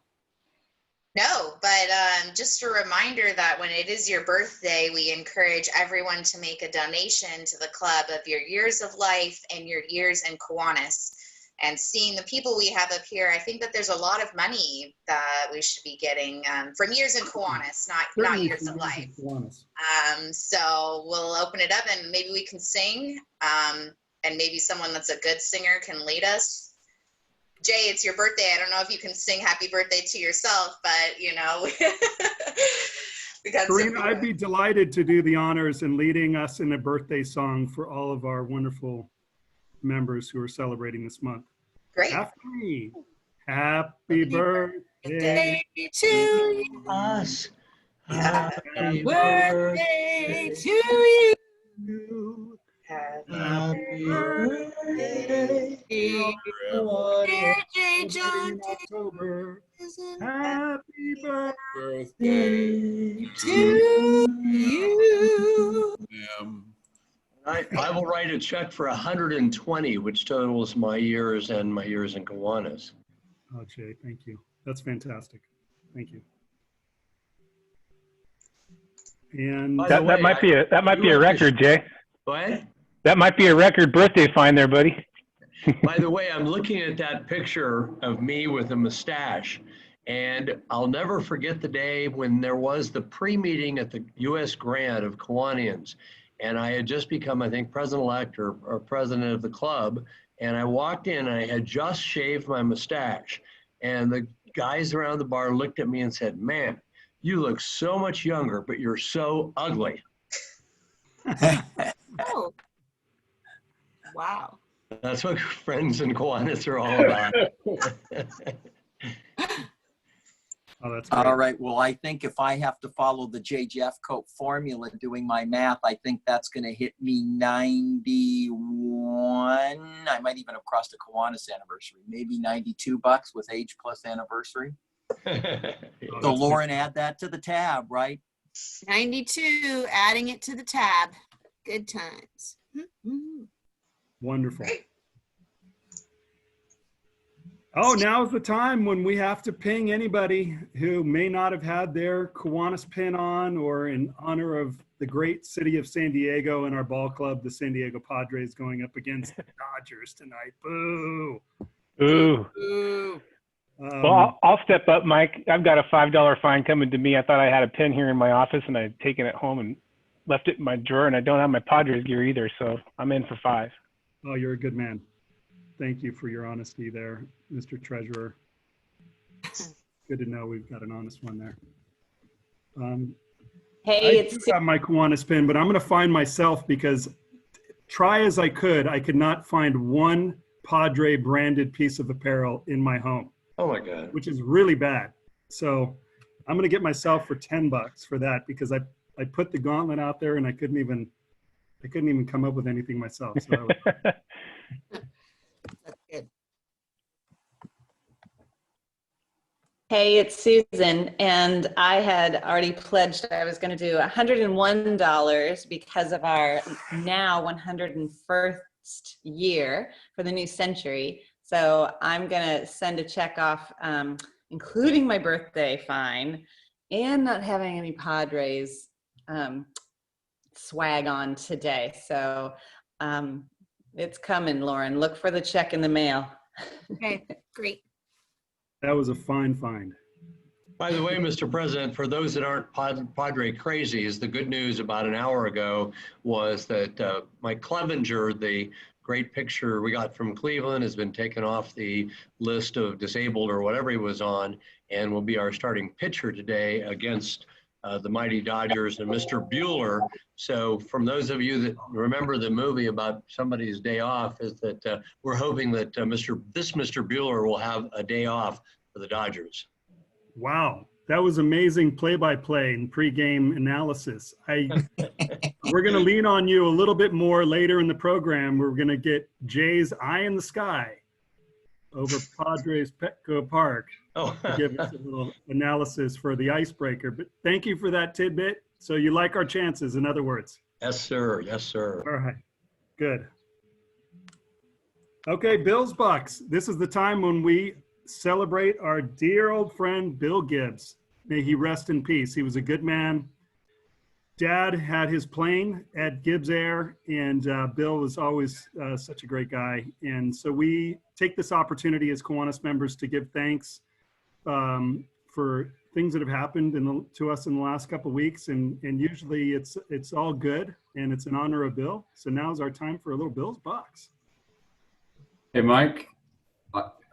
No, but just a reminder that when it is your birthday, we encourage everyone to make a donation to the club of your years of life and your years in Kiwanis. And seeing the people we have up here, I think that there's a lot of money that we should be getting from years in Kiwanis, not years of life. So we'll open it up and maybe we can sing, and maybe someone that's a good singer can lead us. Jay, it's your birthday. I don't know if you can sing happy birthday to yourself, but you know. Karina, I'd be delighted to do the honors in leading us in a birthday song for all of our wonderful members who are celebrating this month. Great. Happy birthday to us. Happy birthday to you. Happy birthday, dear Jay John. October. Happy birthday to you. I will write a check for 120, which totals my years and my years in Kiwanis. Oh, Jay, thank you. That's fantastic. Thank you. And that might be a record, Jay. What? That might be a record birthday fine there, buddy. By the way, I'm looking at that picture of me with a mustache, and I'll never forget the day when there was the pre-meeting at the U.S. grant of Kiwanians. And I had just become, I think, president-elect or president of the club. And I walked in, and I had just shaved my mustache. And the guys around the bar looked at me and said, man, you look so much younger, but you're so ugly. Oh. Wow. That's what friends in Kiwanis are all about. Oh, that's great. All right. Well, I think if I have to follow the J. Jeffcoat formula doing my math, I think that's going to hit me 91. I might even have crossed a Kiwanis anniversary, maybe $92 with age plus anniversary. So Lauren, add that to the tab, right? 92, adding it to the tab. Good times. Wonderful. Oh, now's the time when we have to ping anybody who may not have had their Kiwanis pin on, or in honor of the great city of San Diego and our ball club, the San Diego Padres, going up against the Dodgers tonight. Boo. Ooh. Ooh. Well, I'll step up, Mike. I've got a $5 fine coming to me. I thought I had a pin here in my office, and I'd taken it home and left it in my drawer, and I don't have my Padres gear either, so I'm in for $5. Oh, you're a good man. Thank you for your honesty there, Mr. Treasurer. Good to know we've got an honest one there. Hey, I do have my Kiwanis pin, but I'm going to find myself, because try as I could not find one Padre branded piece of apparel in my home. Oh my God. Which is really bad. So I'm going to get myself for $10 for that, because I put the gauntlet out there and I couldn't even come up with anything myself. So That's good. Hey, it's Susan, and I had already pledged I was going to do $101 because of our now 101st year for the new century. So I'm going to send a check off, including my birthday fine and not having any Padres swag on today. So it's coming, Lauren. Look for the check in the mail. Okay, great. that was a fine find. By the way, Mr. President, for those that aren't Padre crazies, the good news about an hour ago was that Mike Clevenger, the great picture we got from Cleveland, has been taken off the list of disabled or whatever he was on, and will be our starting pitcher today against the mighty Dodgers and Mr. Bueller. So from those of you that remember the movie about somebody's day off, is that we're hoping that Mr. Bueller will have a day off for the Dodgers. Wow, that was amazing play-by-play and pre-game analysis. We're going to lean on you a little bit more later in the program. We're going to get Jay's eye in the sky over Padres Petco Park to give us a little analysis for the icebreaker. But thank you for that tidbit. So you like our chances, in other words. Yes, sir. Yes, sir. All right, good. Okay, Bills Bucks. This is the time when we celebrate our dear old friend, Bill Gibbs. May he rest in peace. He was a good man. Dad had his plane at Gibbs Air, and Bill was always such a great guy. And so we take this opportunity as Kiwanis members to give thanks for things that have happened to us in the last couple of weeks. And usually it's all good, and it's in honor of Bill. So now's our time for a little Bills Bucks. Hey, Mike,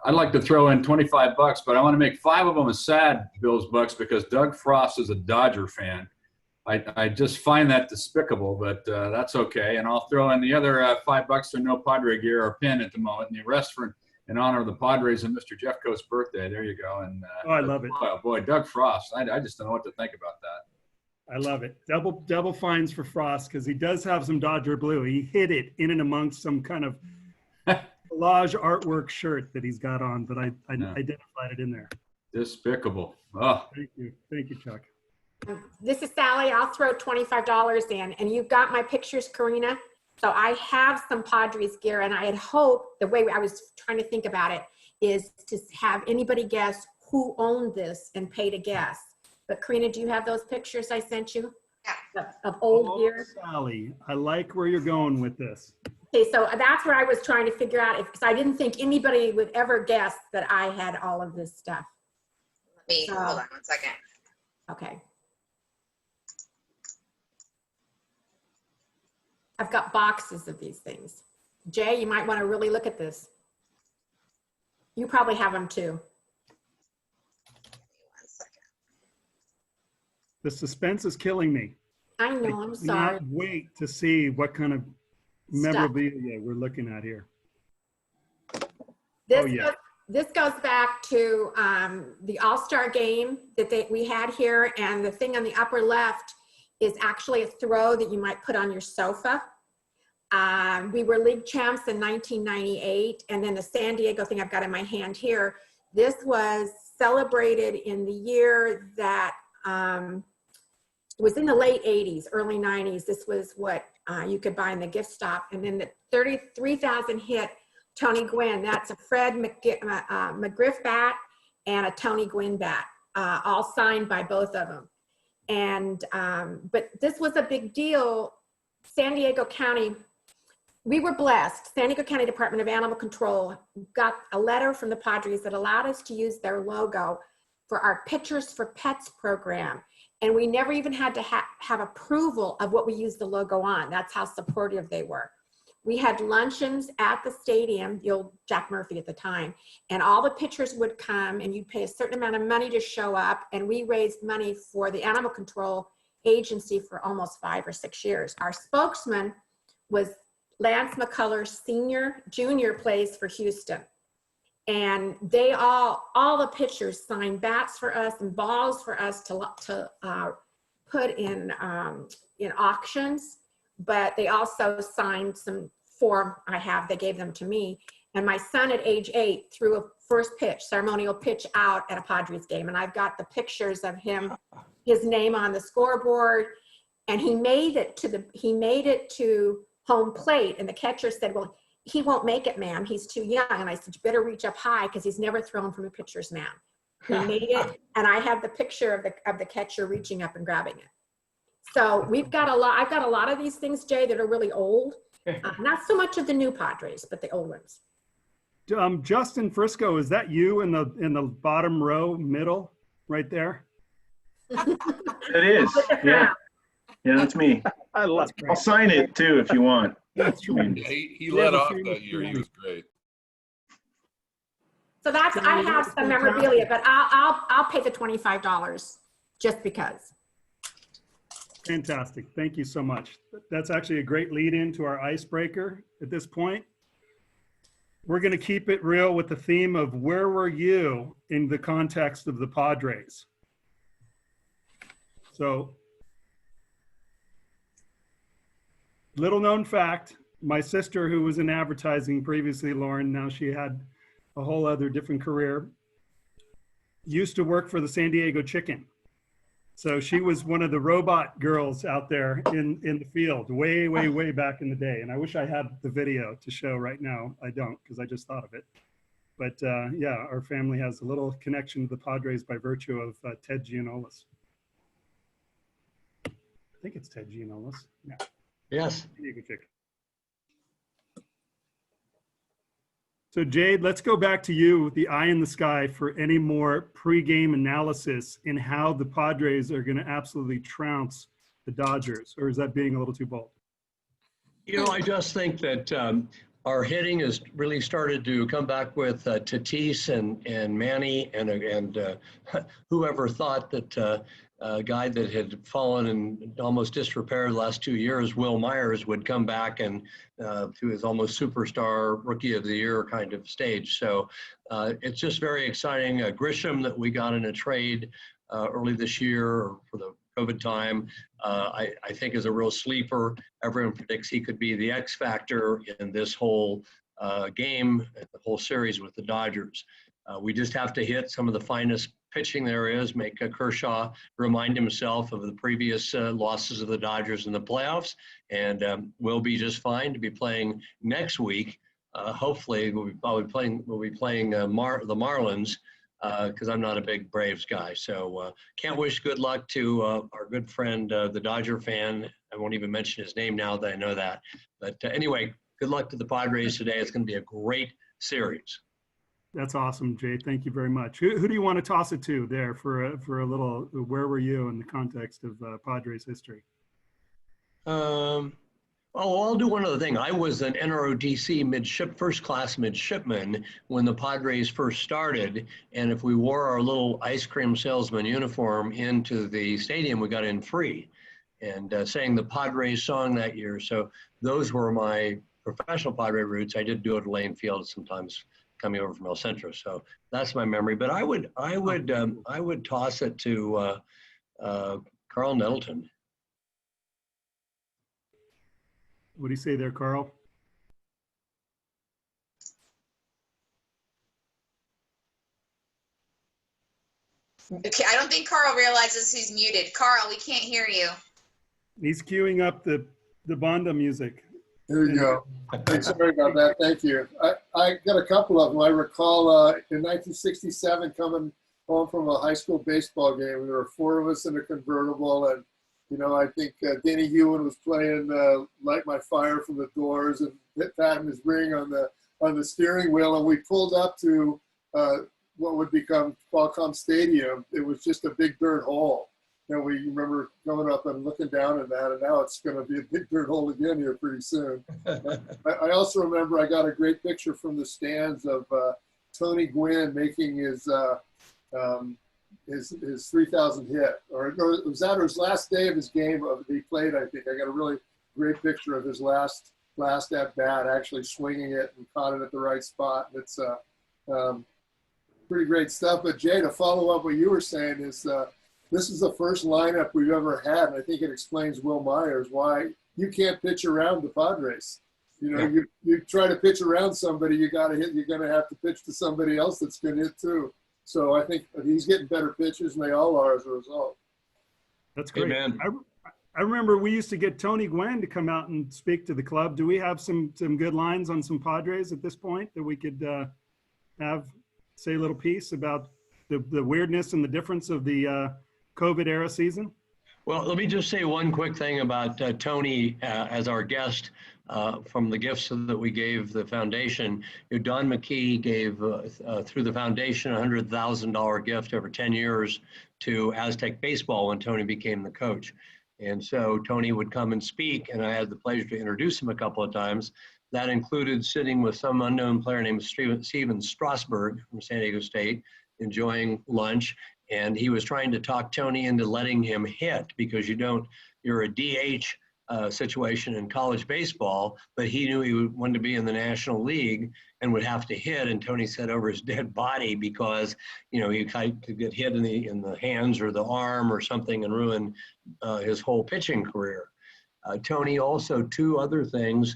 I'd like to throw in $25, but I want to make 5 of them a sad Bills Bucks because Doug Frost is a Dodger fan. I just find that despicable, but that's okay. And I'll throw in the other $5 for no Padre gear or pin at the moment, and the rest for in honor of the Padres and Mr. Jeffcoat's birthday. There you go. And I love it. Oh boy, Doug Frost. I just don't know what to think about that. I love it. Double fines for Frost, because he does have some Dodger blue. He hid it in and amongst some kind of collage artwork shirt that he's got on, but I identified it in there. Despicable. Oh. Thank you, Chuck. This is Sally. I'll throw $25 in, and you've got my pictures, Karina. So I have some Padres gear, and I had hoped, the way I was trying to think about it is to have anybody guess who owned this and paid a guess. But Karina, do you have those pictures I sent you of old gear? Sally, I like where you're going with this. Okay, so that's where I was trying to figure out, because I didn't think anybody would ever guess that I had all of this stuff. Hold on 1 second. Okay. I've got boxes of these things. Jay, you might want to really look at this. You probably have them too. 1 second. The suspense is killing me. I know, I'm sorry. I cannot wait to see what kind of memorabilia we're looking at here. This goes back to the All-Star game that we had here, and the thing on the upper left is actually a throw that you might put on your sofa. We were league champs in 1998, and then the San Diego thing I've got in my hand here, this was celebrated in the year that it was in the late 80s, early 90s. This was what you could buy in the gift shop. And then the 33,000 hit Tony Gwynn. That's a Fred McGriff bat and a Tony Gwynn bat, all signed by both of them. And, but this was a big deal. San Diego County, we were blessed. San Diego County Department of Animal Control got a letter from the Padres that allowed us to use their logo for our Pictures for Pets program. And we never even had to have approval of what we used the logo on. That's how supportive they were. We had luncheons at the stadium, the old Jack Murphy at the time, and all the pitchers would come and you'd pay a certain amount of money to show up, and we raised money for the animal control agency for almost 5 or 6 years. Our spokesman was Lance McCullers Sr., Jr. plays for Houston. And they all the pitchers signed bats for us and balls for us to put in auctions. But they also signed some form they gave them to me. And my son at age 8 threw a first pitch, ceremonial pitch out at a Padres game. And I've got the pictures of him, his name on the scoreboard. And he made it to home plate. And the catcher said, well, he won't make it, ma'am. He's too young. And I said, you better reach up high because he's never thrown from a pitcher's mound. He made it. And I have the picture of the catcher reaching up and grabbing it. So I've got a lot of these things, Jay, that are really old. Not so much of the new Padres, but the old ones. Justin Frisco, is that you in the bottom row, middle, right there? It is. Yeah, that's me. I love it. I'll sign it too if you want. That's tremendous. He led off that year. He was great. So I have some memorabilia, but I'll pay the $25 just because. Fantastic. Thank you so much. That's actually a great lead into our icebreaker at this point. We're going to keep it real with the theme of where were you in the context of the Padres? So, little known fact, my sister, who was in advertising previously, Lauren, now she had a whole other different career, used to work for the San Diego Chicken. So she was one of the robot girls out there in the field way, way, way back in the day. And I wish I had the video to show right now. I don't, because I just thought of it. But yeah, our family has a little connection to the Padres by virtue of Ted Giannoulis. I think it's Ted Giannoulis. Yeah. Yes. So Jade, let's go back to you with the eye in the sky for any more pregame analysis in how the Padres are going to absolutely trounce the Dodgers, or is that being a little too bold? You know, I just think that our hitting has really started to come back with Tatis and Manny and whoever thought that a guy that had fallen in almost disrepair the last 2 years, Will Myers, would come back and to his almost superstar rookie of the year kind of stage. So it's just very exciting. Grisham that we got in a trade early this year for the COVID time, I think is a real sleeper. Everyone predicts he could be the X factor in this whole game, the whole series with the Dodgers. We just have to hit some of the finest pitching there is, make Kershaw remind himself of the previous losses of the Dodgers in the playoffs, and we'll be just fine to be playing next week. Hopefully, we'll be playing the Marlins because I'm not a big Braves guy. So can't wish good luck to our good friend, the Dodger fan. I won't even mention his name now that I know that. But anyway, good luck to the Padres today. It's going to be a great series. That's awesome, Jay. Thank you very much. Who do you want to toss it to there for a little, where were you in the context of Padres history? Oh, I'll do one other thing. I was an NROTC first class midshipman when the Padres first started. And if we wore our little ice cream salesman uniform into the stadium, we got in free, and sang the Padres song that year. So those were my professional Padre roots. I did do it at Lane Field sometimes, coming over from El Centro. So that's my memory. But I would toss it to Carl Nettleton. What do you say there, Carl? Okay, I don't think Carl realizes he's muted. Carl, we can't hear you. He's queuing up the Bonda music. There you go. Hey, sorry about that. Thank you. I got a couple of them. I recall in 1967 coming home from a high school baseball game. There were 4 of us in a convertible, and I think Danny Ewan was playing "Light My Fire" from the Doors, and patting his ring on the steering wheel, and we pulled up to what would become Qualcomm Stadium. It was just a big dirt hole. We remember going up and looking down at that, and now it's going to be a big dirt hole again here pretty soon. I also remember I got a great picture from the stands of Tony Gwynn making his 3,000 hit, or it was that his last day of his game that he played. I think I got a really great picture of his last at bat, actually swinging it and caught it at the right spot. And it's pretty great stuff. But Jay, to follow up what you were saying is. This is the first lineup we've ever had, and I think it explains Will Myers why you can't pitch around the Padres. You try to pitch around somebody, you're going to have to pitch to somebody else that's going to hit too. So I think he's getting better pitches, and they all are as a result. That's great. Amen. I remember we used to get Tony Gwynn to come out and speak to the club. Do we have some good lines on some Padres at this point that we could say a little piece about the weirdness and the difference of the COVID era season? Well, let me just say one quick thing about Tony as our guest from the gifts that we gave the foundation. Don McKee gave through the foundation $100,000 gift over 10 years to Aztec baseball when Tony became the coach. And so Tony would come and speak, and I had the pleasure to introduce him a couple of times. That included sitting with some unknown player named Steven Strasburg from San Diego State, enjoying lunch. And he was trying to talk Tony into letting him hit because you're a DH situation in college baseball, but he knew he wanted to be in the National League and would have to hit. And Tony said over his dead body because, he could get hit in the hands or the arm or something and ruin his whole pitching career. Tony also, 2 other things,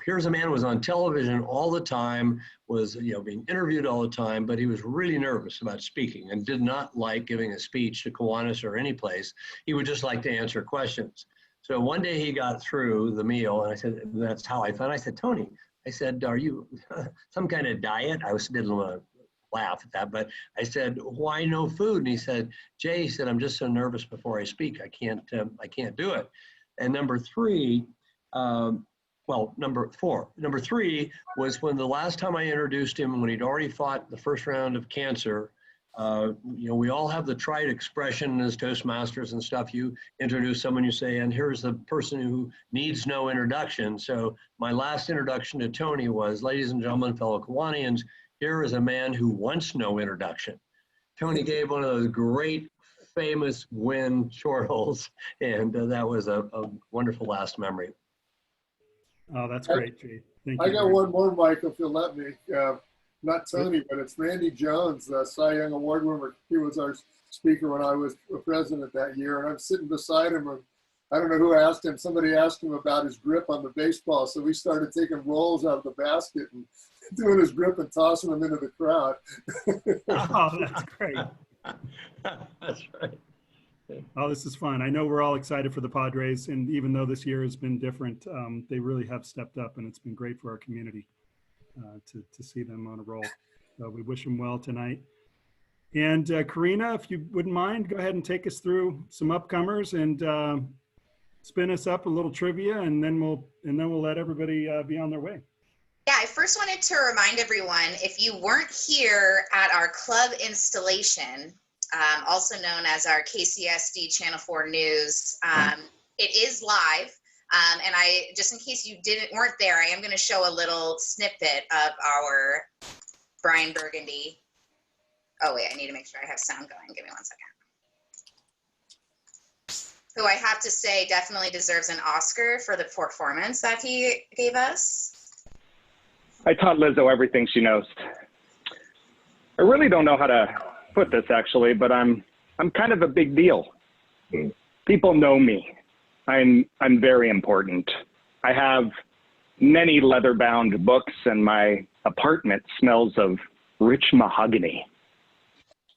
here's a man who was on television all the time, was being interviewed all the time, but he was really nervous about speaking and did not like giving a speech to Kiwanis or any place. He would just like to answer questions. So one day he got through the meal, and I said, that's how I found. I said, Tony, I said, are you some kind of diet? I didn't want to laugh at that, but I said, why no food? And he said, Jay, he said, I'm just so nervous before I speak. I can't do it. And number 3. Number 4. Number 3 was when the last time I introduced him, when he'd already fought the first round of cancer. We all have the trite expression as Toastmasters and stuff. You introduce someone, you say, and here's the person who needs no introduction. So my last introduction to Tony was, ladies and gentlemen, fellow Kiwanians, here is a man who wants no introduction. Tony gave one of those great, famous Gwynn chortles, and that was a wonderful last memory. Oh, that's great, Jay. Thank you. I got one more, Mike, if you'll let me. Not Tony, but it's Randy Jones, the Cy Young Award winner. He was our speaker when I was president that year, and I'm sitting beside him, and I don't know who asked him. Somebody asked him about his grip on the baseball, so we started taking rolls out of the basket and doing his grip and tossing them into the crowd. Oh, that's great. That's right. Oh, this is fun. I know we're all excited for the Padres, and even though this year has been different, they really have stepped up, and it's been great for our community to see them on a roll. So we wish them well tonight. And Karina, if you wouldn't mind, go ahead and take us through some upcomers and spin us up a little trivia, and then we'll let everybody be on their way. Yeah, I first wanted to remind everyone, if you weren't here at our club installation, also known as our KCSD Channel 4 News. It is live, and just in case you weren't there, I am going to show a little snippet of our Brian Burgundy. Oh wait, I need to make sure I have sound going. Give me 1 second. Who I have to say definitely deserves an Oscar for the performance that he gave us. I taught Lizzo everything she knows. I really don't know how to put this actually, but I'm kind of a big deal. People know me. I'm very important. I have many leather-bound books, and my apartment smells of rich mahogany.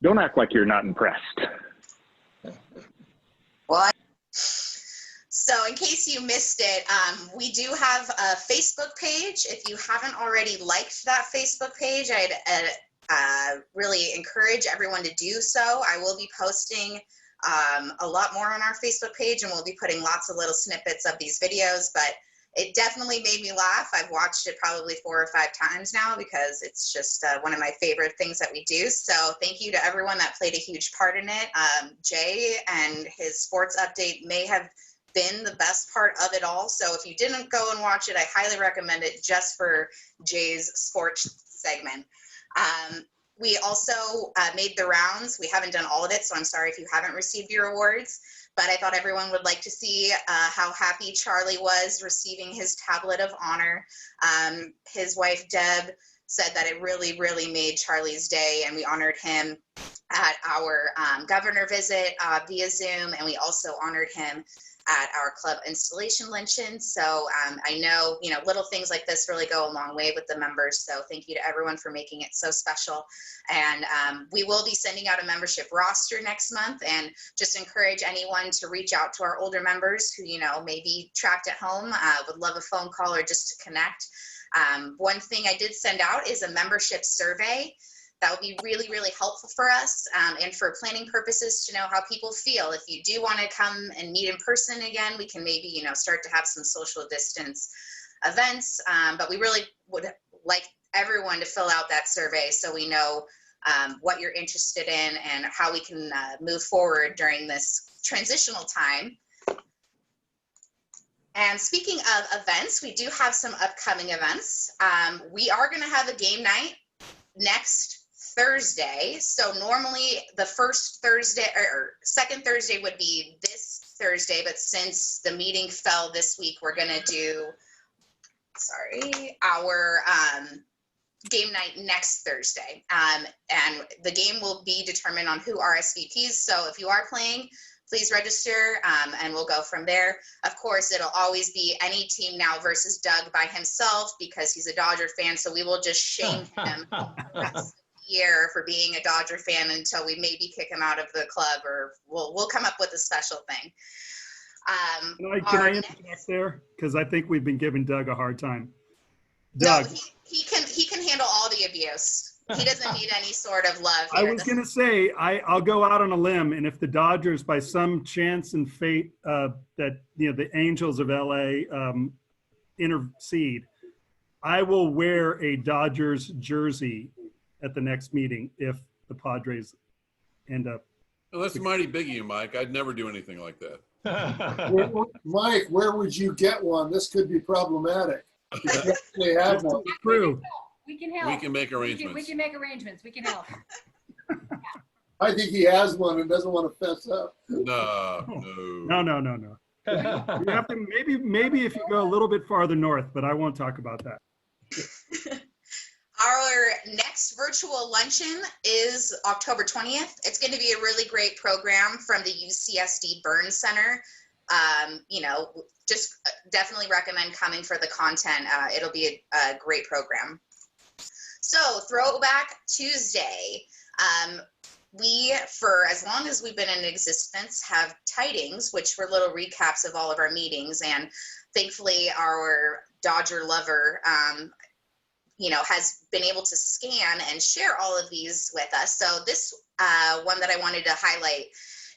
Don't act like you're not impressed. Well, so in case you missed it, we do have a Facebook page. If you haven't already liked that Facebook page, I'd really encourage everyone to do so. I will be posting a lot more on our Facebook page, and we'll be putting lots of little snippets of these videos, but it definitely made me laugh. I've watched it probably 4 or 5 times now because it's just one of my favorite things that we do. So thank you to everyone that played a huge part in it. Jay and his sports update may have been the best part of it all. So if you didn't go and watch it, I highly recommend it just for Jay's sports segment. We also made the rounds. We haven't done all of it, so I'm sorry if you haven't received your awards, but I thought everyone would like to see how happy Charlie was receiving his tablet of honor. His wife, Deb, said that it really, really made Charlie's day, and we honored him at our governor visit via Zoom, and we also honored him at our club installation luncheon. So I know, little things like this really go a long way with the members. So thank you to everyone for making it so special. And we will be sending out a membership roster next month, and just encourage anyone to reach out to our older members who, may be trapped at home, would love a phone call or just to connect. One thing I did send out is a membership survey. That would be really, really helpful for us and for planning purposes to know how people feel. If you do want to come and meet in person again, we can maybe, start to have some social distance events. But we really would like everyone to fill out that survey so we know what you're interested in and how we can move forward during this transitional time. And speaking of events, we do have some upcoming events. We are going to have a game night next Thursday. So normally the first Thursday or second Thursday would be this Thursday, but since the meeting fell this week, we're going to do, our game night next Thursday. And the game will be determined on who RSVPs. So if you are playing, please register and we'll go from there. Of course, it'll always be any team now versus Doug by himself because he's a Dodger fan. So we will just shame him year for being a Dodger fan until we maybe kick him out of the club, or we'll come up with a special thing. Can I interject there? Because I think we've been giving Doug a hard time. Doug. No, he can handle all the abuse. He doesn't need any sort of love I here. was going to say, I'll go out on a limb, and if the Dodgers, by some chance and fate, that the Angels of LA intercede, I will wear a Dodgers jersey at the next meeting if the Padres end up. Well, that's mighty big of you, Mike. I'd never do anything like that. Mike, where would you get one? This could be problematic. They have one. True. We can help. We can make arrangements. We can make arrangements. We can help. I think he has one and doesn't want to fess up. No. You have to maybe if you go a little bit farther north, but I won't talk about that. Our next virtual luncheon is October 20th. It's going to be a really great program from the UCSD Burn Center. Just definitely recommend coming for the content. It'll be a great program. So Throwback Tuesday. We, for as long as we've been in existence, have tidings, which were little recaps of all of our meetings. And thankfully, our Dodger lover has been able to scan and share all of these with us. So this one that I wanted to highlight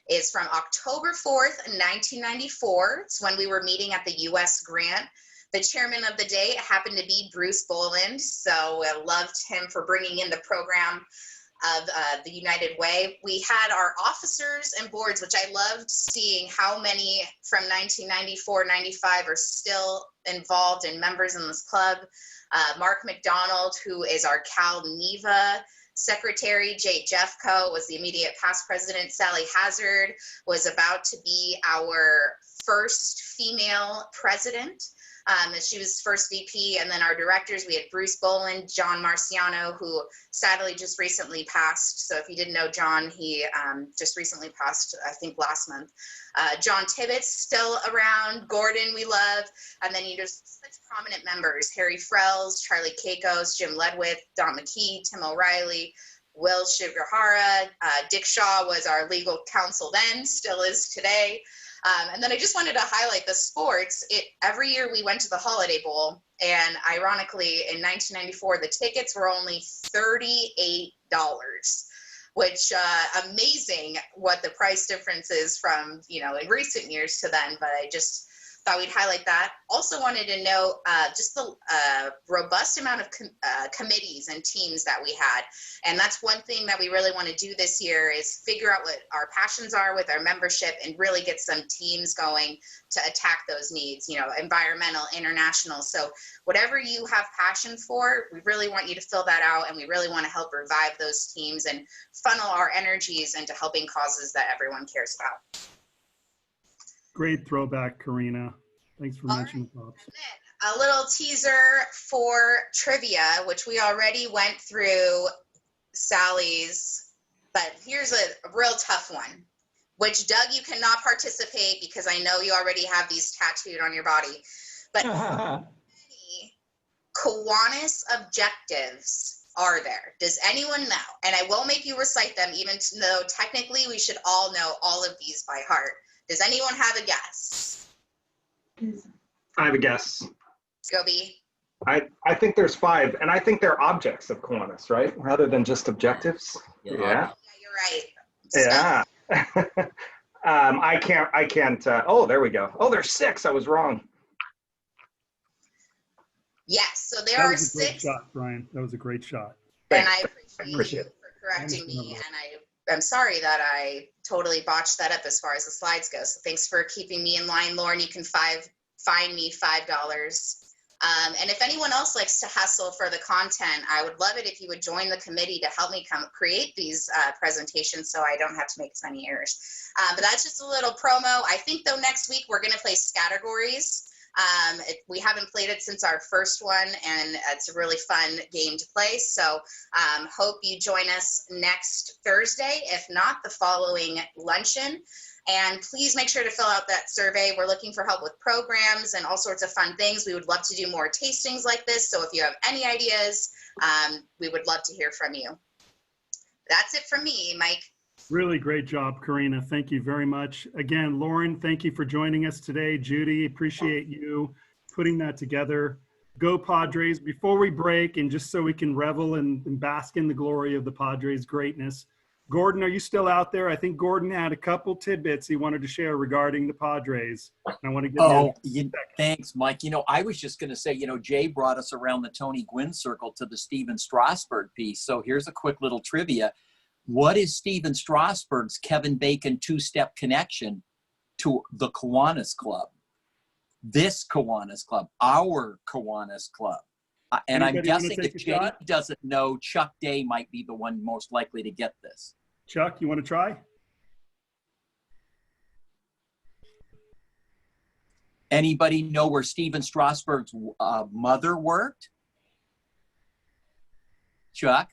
is from October 4th, 1994. It's when we were meeting at the U.S. Grant. The chairman of the day happened to be Bruce Boland, so I loved him for bringing in the program of the United Way. We had our officers and boards, which I loved seeing how many from 1994-95 are still involved and members in this club. Mark McDonald, who is our Cal Neva secretary. Jay Jeffco was the immediate past president. Sally Hazard was about to be our first female president. She was first VP, and then our directors, we had Bruce Boland, John Marciano, who sadly just recently passed. So if you didn't know John, he just recently passed, I think last month. John Tibbetts still around, Gordon we love, and then just such prominent members, Harry Frells, Charlie Keikos, Jim Ledwith, Don McKee, Tim O'Reilly, Will Shigahara. Dick Shaw was our legal counsel then, still is today. And then I just wanted to highlight the sports. Every year we went to the Holiday Bowl, and ironically, in 1994, the tickets were only $38, which amazing what the price difference is from, in recent years to then, but I just thought we'd highlight that. Also wanted to know just the robust amount of committees and teams that we had. And that's one thing that we really want to do this year is figure out what our passions are with our membership and really get some teams going to attack those needs, environmental, international. So whatever you have passion for, we really want you to fill that out, and we really want to help revive those teams and funnel our energies into helping causes that everyone cares about. Great throwback, Karina. Thanks for mentioning Pops. A little teaser for trivia, which we already went through Sally's, but here's a real tough one, which Doug, you cannot participate because I know you already have these tattooed on your body. But how many Kiwanis objectives are there? Does anyone know? And I will make you recite them, even though technically we should all know all of these by heart. Does anyone have a guess? I have a guess. Go B. I think there's 5, and I think they're objects of Kiwanis, right? Rather than just objectives. Yeah. Yeah, you're right. Yeah. I can't, oh, there we go. Oh, there's 6, I was wrong. Yes, so there are 6. That was a great shot, Brian. That was a great shot. And I appreciate you for correcting me, and I'm sorry that I totally botched that up as far as the slides go. So thanks for keeping me in line, Lauren. You can find me $5. And if anyone else likes to hustle for the content, I would love it if you would join the committee to help me create these presentations so I don't have to make as many errors. But that's just a little promo. I think though next week we're going to play Scattergories. We haven't played it since our first one, and it's a really fun game to play. So hope you join us next Thursday, if not the following luncheon. And please make sure to fill out that survey. We're looking for help with programs and all sorts of fun things. We would love to do more tastings like this. So if you have any ideas, we would love to hear from you. That's it from me, Mike. Really great job, Karina. Thank you very much. Again, Lauren, thank you for joining us today. Judy, appreciate you putting that together. Go Padres. Before we break, and just so we can revel and bask in the glory of the Padres' greatness, Gordon, are you still out there? I think Gordon had a couple tidbits he wanted to share regarding the Padres. I want to get thanks, Mike. I was just going to say, Jay brought us around the Tony Gwynn circle to the Steven Strasburg piece. So here's a quick little trivia. What is Steven Strasburg's Kevin Bacon two-step connection to the Kiwanis Club? This Kiwanis Club, our Kiwanis Club. And Anybody I'm guessing if Jay doesn't know, Chuck Day might be the one most likely to get this. Chuck, you want to try? Anybody know where Steven Strasburg's mother worked? Chuck?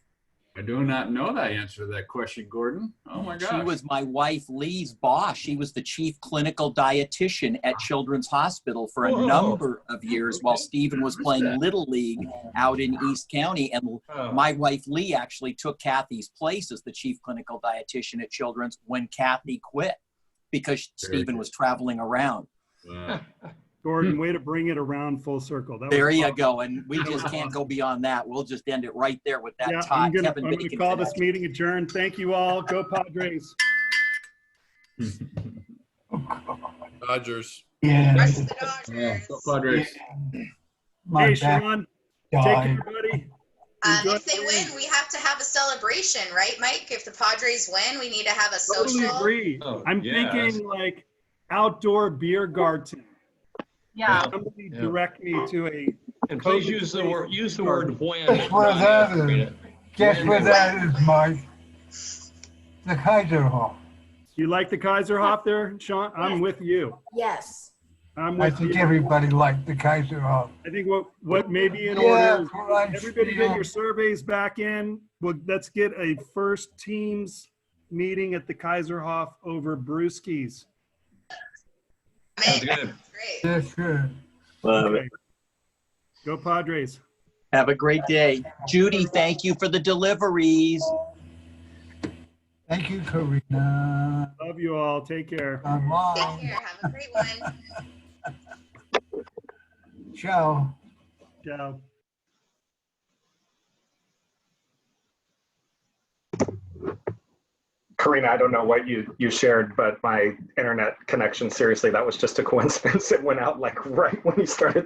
I do not know the answer to that question, Gordon. Oh my gosh. She was my wife Lee's boss. She was the chief clinical dietitian at Children's Hospital for a number of years while Stephen was playing Little League out in East County. And my wife Lee actually took Kathy's place as the chief clinical dietitian at Children's when Kathy quit because Stephen was traveling around. Wow. Gordon, way to bring it around full circle. There you go. And we just can't go beyond that. We'll just end it right there with that I'm going Kevin Bacon to call connection. this meeting adjourned. Thank you all. Go Padres. Dodgers. Yeah. Go Padres. Hey, Sean. Take care, buddy. If they win, we have to have a celebration, right, Mike? If the Padres win, we need to have a social. Totally agree. I'm thinking like outdoor beer garden. Yeah. Somebody direct me to a. And please use the word when. Guess where that is? Guess where that is, Mike? The Kaiserhof. You like the Kaiserhof there, Sean? I'm with you. Yes. I think everybody liked the Kaiserhof. I think what may be in Yeah, order is everybody get your surveys back in. Well, let's get a first teams meeting at the Kaiserhof over Brewskis. Sounds good. That's good. Love it. Go Padres. Have a great day. Judy, thank you for the deliveries. Thank you, Karina. Love you all. Take care. Take care. Have a great one. Ciao. Ciao. Karina, I don't know what you shared, but my internet connection, seriously, that was just a coincidence. It went out like right when you started